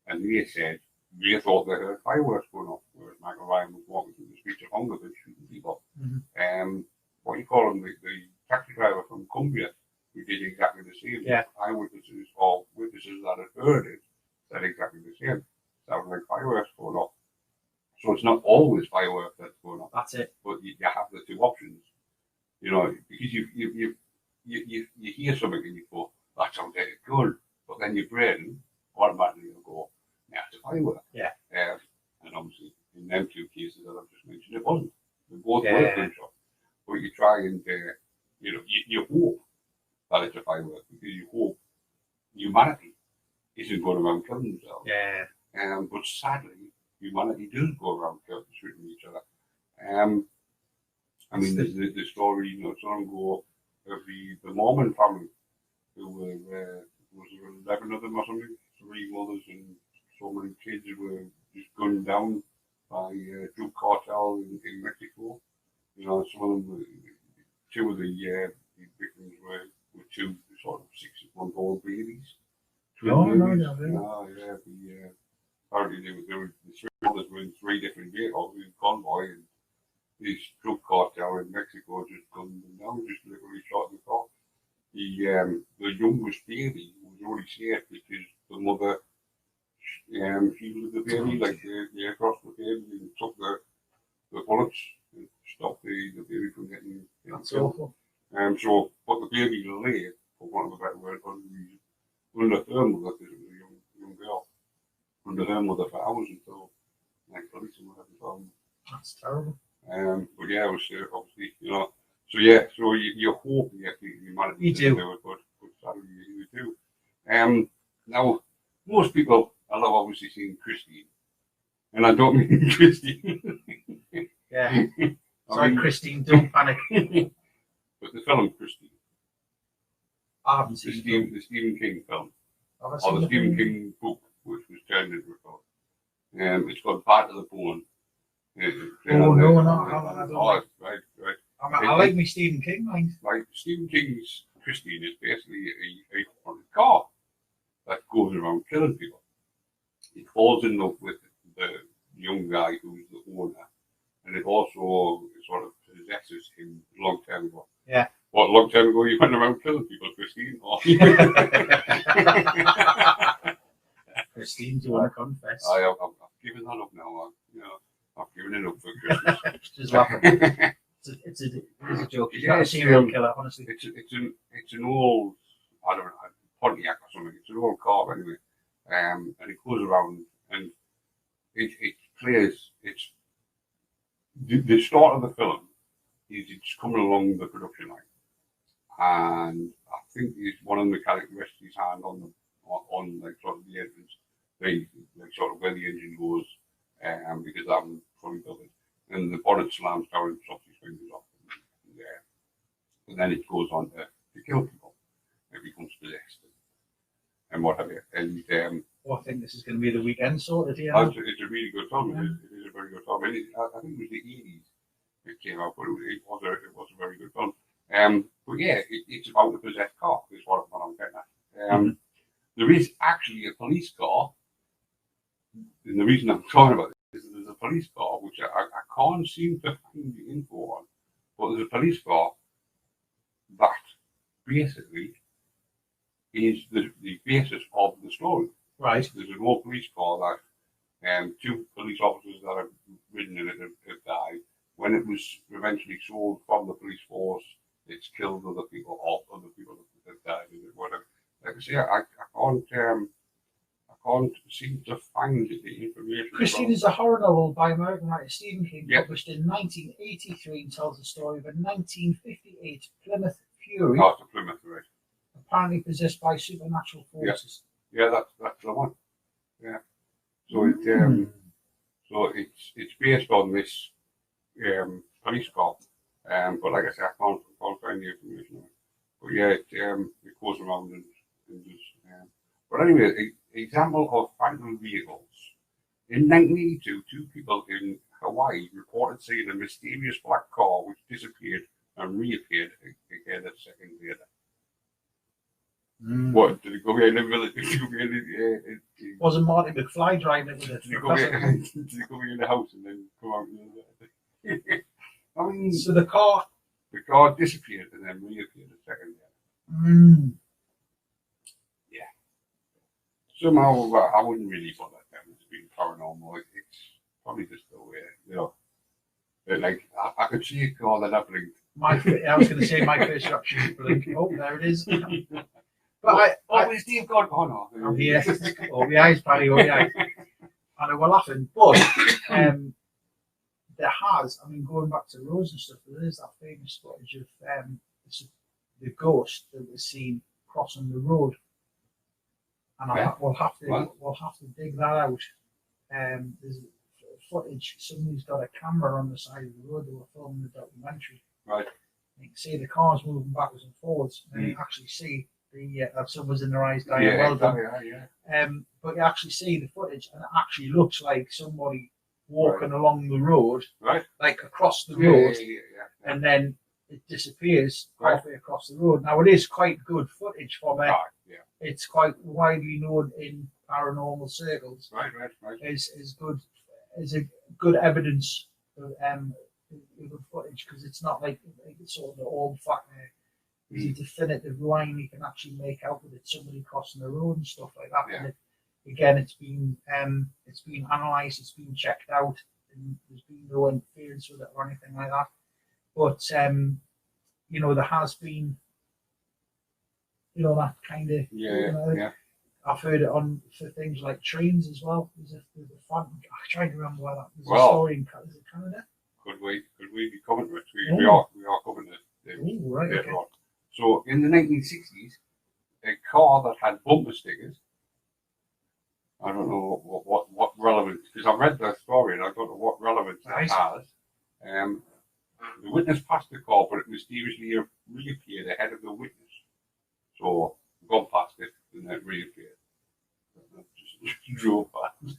and they said they thought they heard fireworks going off, whereas Michael Ryan was walking through the streets of Hungerford shooting people. What you call him, the taxi driver from Cumbria, who did exactly the same. Yeah. Eyewitnesses or witnesses that had heard it said exactly the same. Sounded like fireworks going off. So it's not always fireworks that's going off. That's it. But you have the two options. Because you hear something and you go, that sounds like a gun, but then your brain automatically firework. Yeah. And obviously, in them two cases that I've just mentioned, it wasn't. They both Yeah. were gunshots. But you try and, you hope that it's a firework because you hope humanity isn't going around killing themselves. Yeah. But sadly, humanity does go around shooting each other. I mean, the story, so long ago of the Mormon family, who were, was there 11 of them or something? 3 mothers and so many kids were just gunned down by drug cartel in Mexico. Some of them, 2 of the victims were 2 sort of 6-month-old babies. No. Yeah. Apparently, the 3 mothers were in 3 different vehicles in convoy, and this drug cartel in Mexico just gunned them down, just literally shot in the car. The youngest baby was only safe because the mother, shielded the baby, like the across the baby, and took the bullets and stopped the baby from getting That's killed. awful. So, but the baby lay, for want of a better word, under her mother, because it was a young girl, under her mother for hours until police and whatever found them. That's terrible. But yeah, it was obviously, so yeah, so you hope humanity You do. it, but sadly you do. Now, most people have obviously seen Christine, and I don't mean Christine. Yeah. I Sorry, mean, Christine, don't panic. but the film Christine, I haven't seen it. the Stephen King film, Have I or seen the the Stephen film? King book, which was turned into a film. It's called Part of the Bone. Oh, no, I haven't. Oh, right. I like me Stephen King, mind. Like Stephen King's Christine is basically a haunted car that goes around killing people. It falls in love with the young guy who's the owner, and it also sort of possesses him a long time ago. Yeah. What, a long time ago you went around killing people, Christine? Or... Christine, do you want to confess? I've given that up now. I've given it up for Christmas. Just laughing. It's a joke. He's not a serial killer, honestly. It's an old, I don't know, Pontiac or something. It's an old car anyway, and it goes around and it plays. It's the start of the film is it's coming along the production line, and I think it's one of the mechanics rests his hand on like sort of the entrance, like sort of where the engine goes, because I haven't fully built it, and the bonnet slams down and chops his fingers off. And then it goes on to kill people. It becomes possessed and what have you. And I think this is going to be the weekend sorted here. it's a really good film. It is a very good film. And I think it was the 80s it came out, but it was a very good film. But yeah, it's about a possessed car, is what I'm getting at. There is actually a police car, and the reason I'm talking about this is there's a police car, which I can't seem to find the info on, but there's a police car that basically is the basis of the story. Right. There's an old police car that 2 police officers that have ridden in it have died. When it was eventually sold from the police force, it's killed other people, or other people that have died in it, whatever. Like I say, I can't seem to find the information. Christine is a horror novel by American writer Stephen King, Yep. published in 1983, and tells the story of a 1958 Plymouth Fury, Oh, it's a Plymouth, right? apparently possessed by supernatural forces. Yeah, that's the one. Yeah. So it's based on this police car, but like I said, I can't find the information on it. But yeah, it goes around and just. But anyway, an example of phantom vehicles. In 1982, 2 people in Hawaii reported seeing a mysterious black car which disappeared and reappeared again a second later. What, did it go behind the village? Did it go behind the, Wasn't Marty McFly driving it with it? did it go behind the house and then come out? I mean, So the car. the car disappeared and then reappeared a second later. Yeah. Somehow, I wouldn't really put that down as being paranormal. It's probably just the way, But like, I could see a car that I blinked. I was going to say my first reaction is blink. Oh, there it is. But it's Steve God. Oh no. oh, yeah. Oh, the eyes, Paddy. Oh, yeah. and we're laughing, but there has, I mean, going back to roads and stuff, there is that famous footage of the ghost that was seen crossing the road, and we'll have to dig that out. There's footage. Somebody's got a camera on the side of the road. They were filming the documentary. Right. You can see the cars moving backwards and forwards, and you actually see that someone's in their eyes dying. Well done. But you actually see the footage, and it actually looks like somebody walking along the road, like across the road, and then it disappears halfway across the road. Now it is quite good footage from it. It's quite widely known in paranormal circles. Right. Is a good evidence of good footage, because it's not like it's sort of the old fact. There's a definitive line you can actually make out with it, somebody crossing the road and stuff like that. And again, it's been analysed, it's been checked out, and there's been no interference with it or anything like that. But there has been, that kind of I've heard it on for things like trains as well. There's a phantom. I'm trying to remember where that. There's a story in Canada. Could we be coming to it? We are coming to it. Right. Okay. So in the 1960s, a car that had bumper stickers. I don't know what relevance, because I've read that story and I don't know what relevance that has. The witness passed the car, but it mysteriously reappeared ahead of the witness. So gone past it and then reappeared. Just drove past.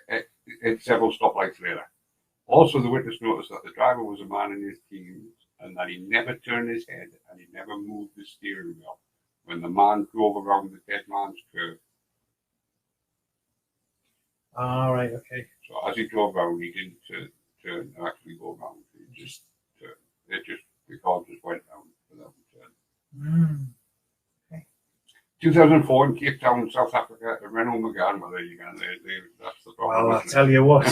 At several stoplights later. Also, the witness noticed that the driver was a man in his teens and that he never turned his head and he never moved the steering wheel when the man drove around the dead man's curve. All right, okay. So as he drove around, he didn't turn and actually go around. He just turned. The car just went down without a turn. Okay. 2004 in Cape Town, South Africa, a Renault Megane. Well, there you go. That's the problem. Well, I'll tell you what.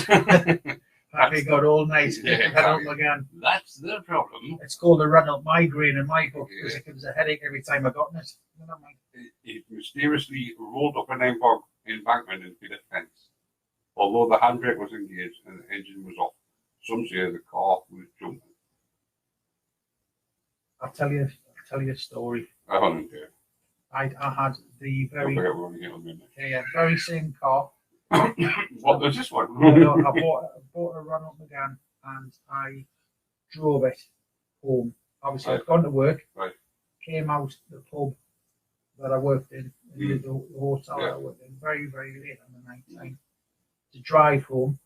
They got all nice. Renault Megane. That's the problem. It's called a Renault migraine in my book, because it gives a headache every time I got in it. It mysteriously rolled up an embankment and hit a fence. Although the handbrake was engaged and the engine was off, some say the car was jumping. I'll tell you a story. I don't care. I had the very same car. What was this one? No, I bought a Renault Megane and I drove it home. Obviously, I'd gone to work, came out the pub that I worked in, the hotel that I worked in, very, very late on the night time. To drive home,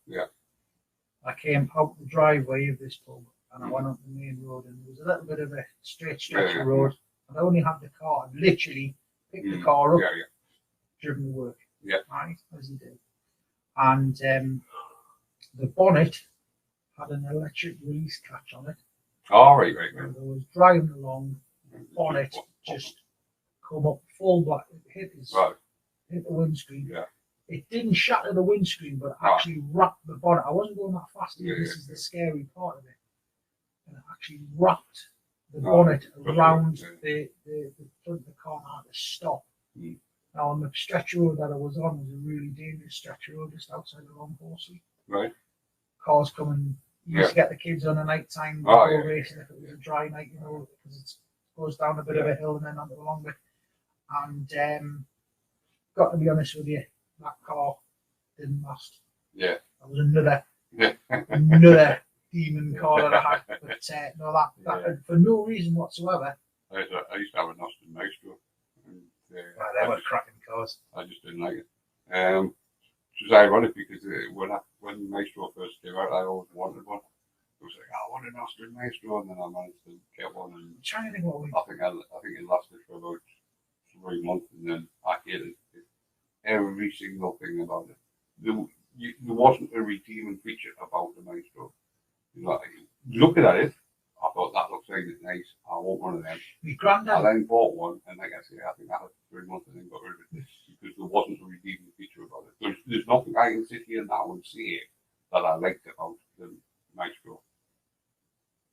I came out the driveway of this pub and I went up the main road, and there was a little bit of a straight stretch of road. And I only had the car. I'd literally picked the car up, driven to work, right, as you do. And the bonnet had an electric release catch on it. Oh, right. And I was driving along, the bonnet just come up full black, hit the windscreen. It didn't shatter the windscreen, but actually wrapped the bonnet. I wasn't going that fast. This is the scary part of it. And it actually wrapped the bonnet around the front of the car, and I had to stop. Now, on the stretch road that I was on was a really dangerous stretch road just outside of Long Horsley. Right. Cars coming. You used to get the kids on a night time racing if it was a dry night, because it goes down a bit of a hill and then onto a long bit. And got to be honest with you, that car didn't last. That was another demon car that I had. But no, that for no reason whatsoever. I used to have an Austin Maestro. They were cracking cars. I just didn't like it. Which was ironic, because when Maestro first came out, I always wanted one. I was like, I want an Austin Maestro, and then I managed to get one. And I'm trying to think what I think it lasted for about 3 months, and then I hated every single thing about it. There wasn't a redeeming feature about the Maestro. Looking at it, I thought that looks like it's nice. I want one of them. My granddad. I then bought one, and like I say, I think I had 3 months and then got rid of it because there wasn't a redeeming feature about it. There's nothing I can sit here now and say that I liked about the Maestro.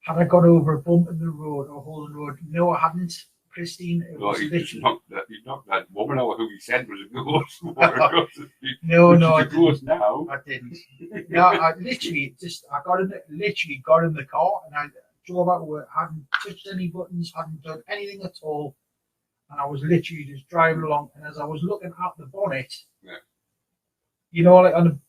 Had I got over a bump in the road or hole in the road? No, I hadn't, Christine. It Well, was he just literally... he knocked that woman out who he said was a ghost. Walking across the street, No, which no, is I a ghost didn't. now. I didn't. No, I literally got in the car and I drove out of work, hadn't touched any buttons, hadn't done anything at all. And I was literally just driving along. And as I was looking at the bonnet, Yeah. you know, like on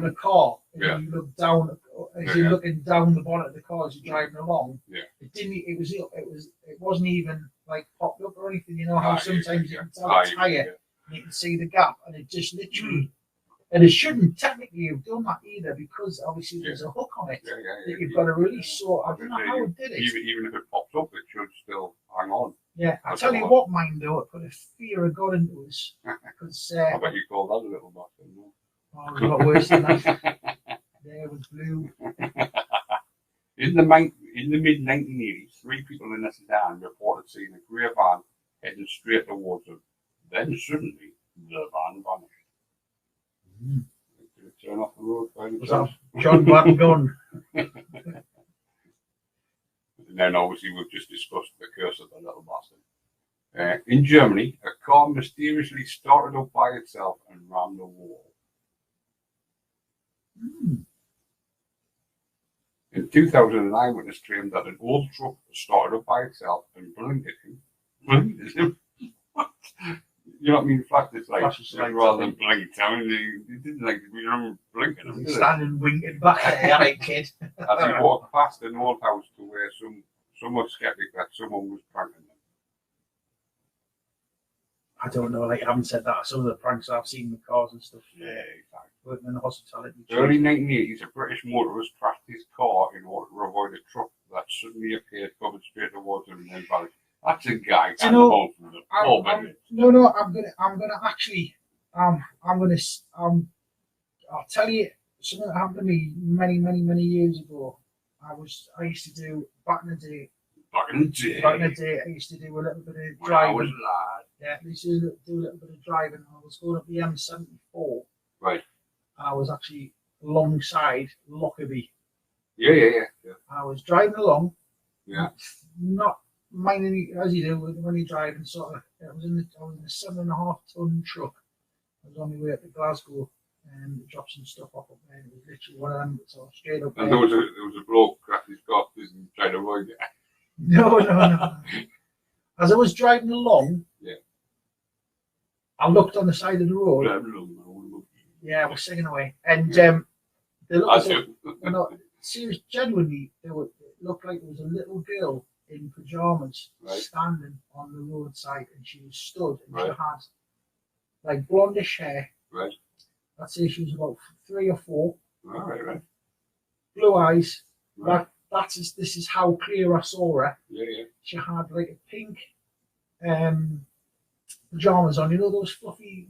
a car, and Yeah. you look down, as you're looking down the bonnet of the car as you're driving along. Yeah. It wasn't even like popped up or anything. You know how sometimes you can tell it's higher, and you can see the gap, and it just literally. And it shouldn't technically have done that either, because obviously there's a hook on it that you've got to release. So I don't know how it did it. Even if it pops up, it should still hang on. Yeah, I tell you what, mind though, it put a fear of God into us. Because I bet you called that a little bastard. No? Oh, a lot worse than that. There was blue. In the mid 1980s, 3 people in a sedan reported seeing a grey van heading straight towards them. Then suddenly, the van vanished. Did it turn off the road by any Was chance? that John Gladden? And then obviously we've just discussed the curse of the little bastard. In Germany, a car mysteriously started up by itself and rammed a wall. In 2000, an eyewitness claimed that an old truck started up by itself and blinked him. Blinked him? What? You know what I mean? Flashed its lights rather than blinked. I mean, he didn't like we remember blinking him. Standing winking back there, ain't kid. As he walked past an old house to where some were skeptic that someone was pranking them. I don't know, like I haven't said that. Some of the pranks I've seen with cars and stuff. Yeah, exactly. Working in the hospitality. Early 1980s, a British motorist crashed his car in order to avoid a truck that suddenly appeared coming straight towards him and then vanished. That's a guy. You know, I'll tell you something that happened to me many years ago. I used to do back in the day. I used to do a little bit of driving. I was a lad. Yeah, I used to do a little bit of driving. I was going up the M74. Right. And I was actually alongside Lockerbie. Yeah. I was driving along. Yeah. Not minding as you do when you drive, and sort of. I was in a 7.5 ton truck. I was on my way up to Glasgow and dropped some stuff off up there. It was literally one of them, so straight up. And there was a bloke crashed his car and tried to avoid it. No. As I was driving along, I looked on the side of the road. Yeah, I was singing away, and they looked. Seriously, genuinely, it looked like there was a little girl in pajamas standing on the roadside, and she was stood, and she had like blondish hair. Right. I'd say she was about 3 or 4. Right. Blue eyes. Right. This is how clear I saw her. Yeah. She had like a pink pajamas on. You know those fluffy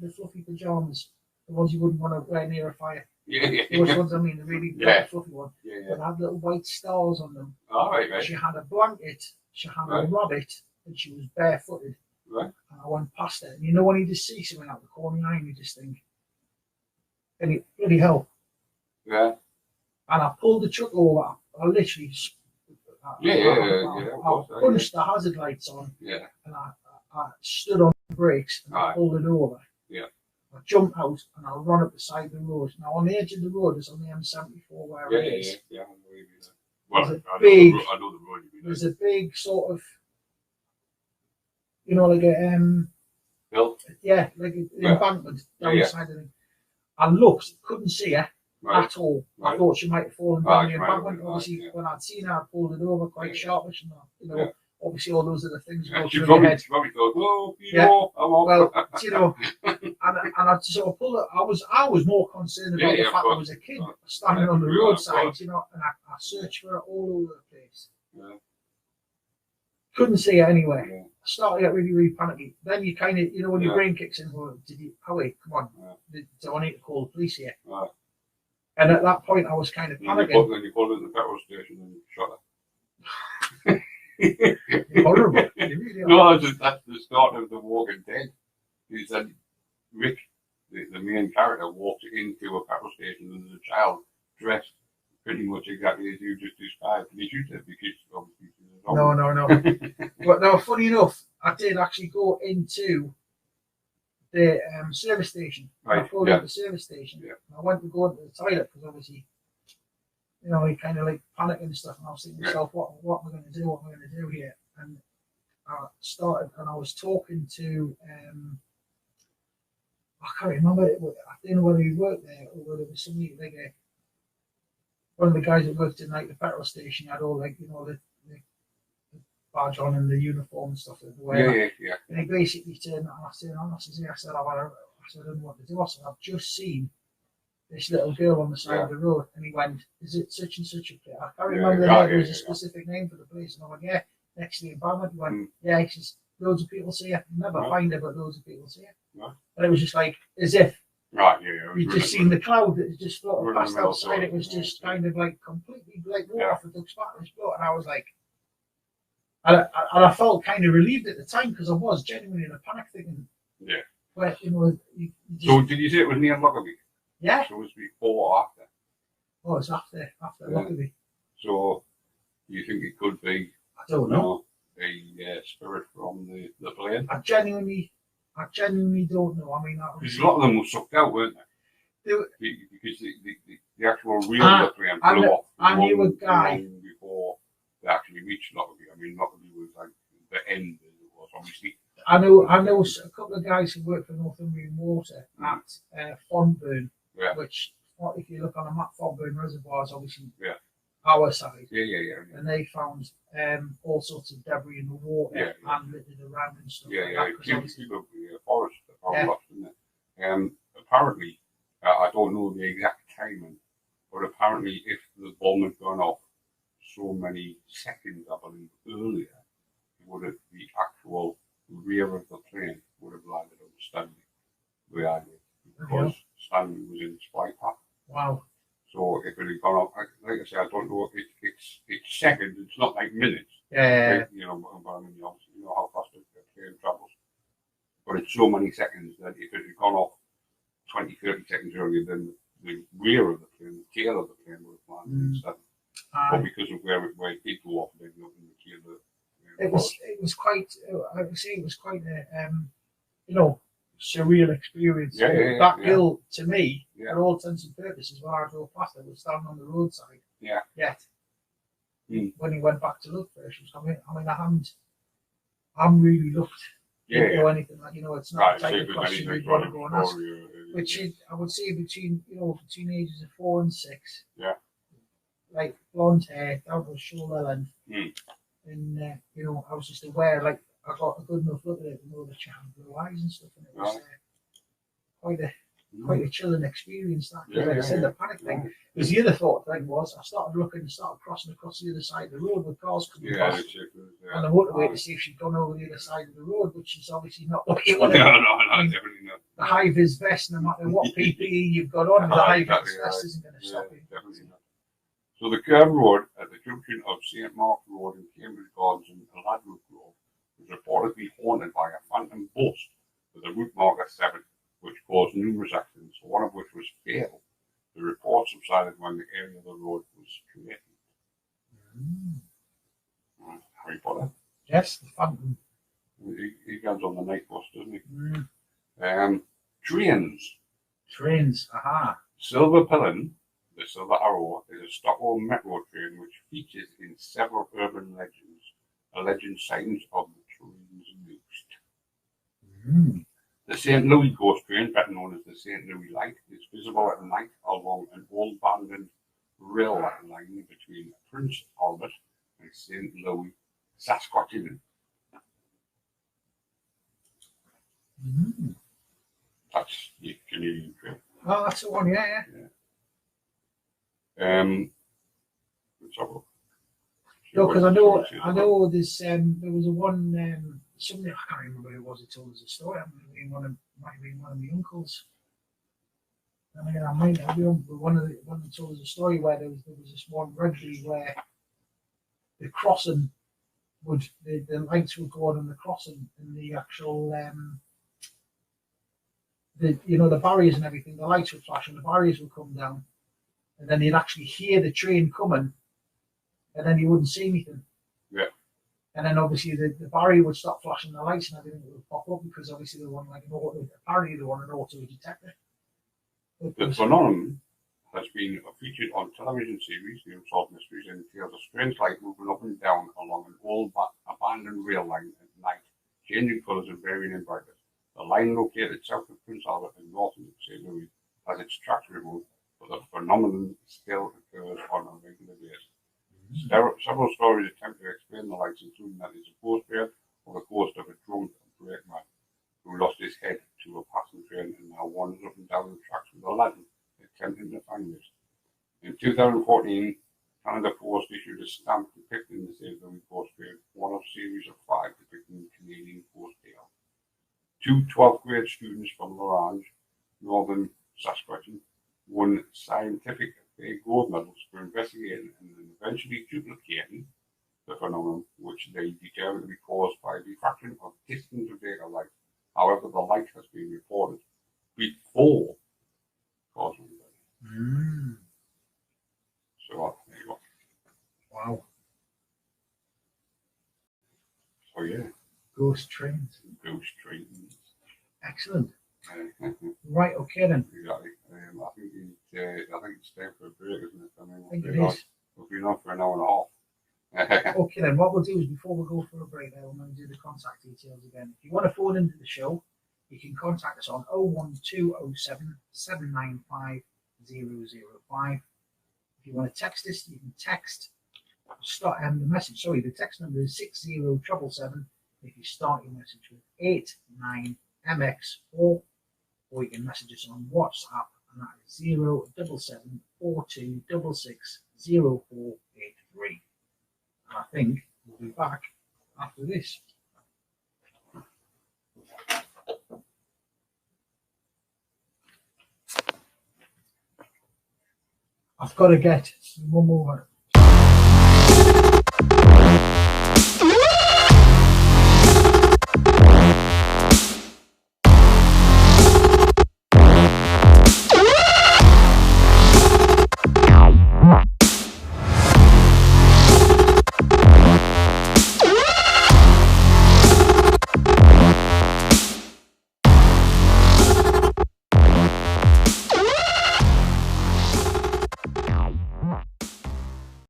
pajamas, the ones you wouldn't want to wear near a fire. Yeah. Those ones, I mean, the really fluffy one. Yeah. But had little white stars on them. All right. She had a blanket. She had a rabbit, and she was barefooted. Right. And I went past her, and you know when you just see something out the corner of your eye, and you just think, bloody hell. Yeah. And I pulled the truck over. I literally, I punched the hazard lights on. Yeah. And I stood on the brakes and I pulled it over. Yeah. I jumped out and I ran up the side of the road. Now on the edge of the road is on the M74 where it is. Yeah. Well, I know the road. There's a big sort of, you know, like a Hill? Yeah, like an embankment down the side of it. I looked, couldn't see her at all. I thought she might have fallen down the embankment. Obviously, when I'd seen her, I pulled it over quite sharpish, and you know, obviously all those are the things go She through probably, your head. thought, oh, Well, you know, and I sort of pulled it. I was more concerned about the fact there was a kid standing on the roadside, you know, and I searched for her all over the place. Yeah. Couldn't see her anywhere. Yeah. I started to get really panicky. Then you kind of, you know, when your brain kicks in, well, wait, come on, do I need to call the police here? Right. And at that point, I was kind of panicking. Then you pulled into the petrol station and shot her. Horrible. No, that's the start of The Walking Dead. He said Rick, the main character, walked into a petrol station and there's a child dressed pretty much exactly as you just described. And he shoots her because obviously she's a No. But no, funny enough, I did actually go into the service station. Right, I pulled yeah. into the service station. Yeah. And I went to go into the toilet because obviously, you know, you kind of like panicking and stuff. And I was thinking to myself, what am I going to do? What am I going to do here? And I started, and I was talking to, I can't remember, I don't know whether he worked there or whether it was somebody like one of the guys that worked in like the petrol station. Had all like, you know, the badge on and the uniform and stuff that they wear. Yeah. And he basically turned and I said, I don't know what to do. I said, I've just seen this little girl on the side of the road. And he went, is it such and such a place? I can't remember the name. There was a specific name for the place. And I went, yeah, next to the embankment. He went, yeah, he says, loads of people see it. You never find it, but loads of people see it. And it was just like, as if you just seen the cloud that just floated past outside. It was just kind of like completely like water off the duck's back and float. And I was like, and I felt kind of relieved at the time because I was genuinely in a panic thinking, but you know, you just, so did you say it was near Lockerbie? Yeah. So it was before or after? Oh, it's after Lockerbie. So you think it could be? I don't know. A spirit from the plane? I genuinely don't know. I mean, because a lot of them were sucked out, weren't they? Because the actual real of the plane blew off. I knew a guy before they actually reached Lockerbie. I mean, Lockerbie was like the end as it was, obviously. I know a couple of guys who work for Northumbrian Water at Fonburn, which, if you look on a map, Fonburn Reservoir is obviously our side. Yeah. And they found all sorts of debris in the water and littered around and stuff like that. People forest lost, isn't it? Apparently, I don't know the exact timing, but apparently if the bomb had gone off so many seconds, I believe, earlier, the actual rear of the plane would have landed on Stanley behind it because Stanley was in its flight path. Wow. So if it had gone off, like I say, I don't know, it's seconds, it's not like minutes. Yeah. Right? You know, but I mean, you know how fast the plane travels. But it's so many seconds that if it had gone off 20, 30 seconds earlier, then the rear of the plane, the tail of the plane would have landed instead. But because of where it did go off, then nothing the tail of it was quite, I would say it was quite a, you know, surreal experience. That hill, to me, for all intents and purposes, when I drove past it, was standing on the roadside. Yet, when he went back to look for it, I mean, I haven't really looked into anything like, you know, it's not the type of question you'd want to go and ask. Which I would say between ages of 4 and 6. Like blonde hair, down to shoulder length. And you know, I was just aware, like I got a good enough look at it, you know, the child blue eyes and stuff, and it was quite a chilling experience. That, like I said, the panic thing. Because the other thought thing was, I started crossing across the other side of the road with cars coming past on the motorway to see if she'd gone over the other side of the road, which is obviously not what you want to do. No, definitely not. The high-vis vest, no matter what PPE you've got on, the high-vis vest isn't going to stop you. Definitely not. So the curved road at the junction of St. Mark's Road and Cambridge Gardens and Ladbroke Road was reportedly haunted by a phantom bus with a route marker 7, which caused numerous accidents, one of which was fatal. The report subsided when the area of the road was created. Harry Potter. Yes, the phantom. He goes on the night bus, doesn't he? Trains. Aha. Silver Pillen, the Silver Arrow, is a Stockholm metro train which features in several urban legends, alleged sightings of the train's ghost. The St. Louis Ghost Train, better known as the St. Louis Light, is visible at night along an old abandoned rail line between Prince Albert and St. Louis, Saskatchewan. That's the Canadian train. Oh, that's the one, yeah. Let's have a look. No, because I know there's there was a one somebody, I can't remember who it was who told us a story. Might have been one of my uncles. I mean, I might have been one of them told us a story where there was this one Wrigley where the crossing the lights would go on the crossing and the actual the barriers and everything, the lights would flash and the barriers would come down, and then you'd actually hear the train coming, and then you wouldn't see anything. And then obviously the barrier would start flashing the lights and everything would pop up because obviously they want like an auto, apparently they want an auto detector. The phenomenon has been featured on television series, the Unsolved Mysteries, and tales of strange light moving up and down along an old abandoned rail line at night, changing colours and varying in brightness. The line located south of Prince Albert and north of St. Louis has its tracks removed, but the phenomenon still occurs on a regular basis. Several stories attempt to explain the lights, including that it's a ghost bear or the ghost of a drunk brakeman who lost his head to a passing train and now wanders up and down the tracks with a lantern, attempting to find this. In 2014, Canada Post issued a stamp depicting the St. Louis Ghost Bear, one of a series of 5 depicting the Canadian ghost tale. 2 12th grade students from Lorange, northern Saskatchewan, won scientific gold medals for investigating and eventually duplicating the phenomenon, which they determined to be caused by diffraction of distant Vega light. However, the light has been reported before causing the So there you go. Wow. So yeah, Ghost trains. ghost trains. Excellent. Right, okay then. Exactly. I think it's time for a break, isn't it? I mean, I think it is. we've been on for an hour and a half. Okay then, what we'll do is before we go for a break, we'll do the contact details again. If you want to phone into the show, you can contact us on 01207 795 005. If you want to text us, you can text the message. Sorry, the text number is 60777. If you start your message with 89MX4, or you can message us on WhatsApp, and that is 07742660483. And I think we'll be back after this. I've got to get one more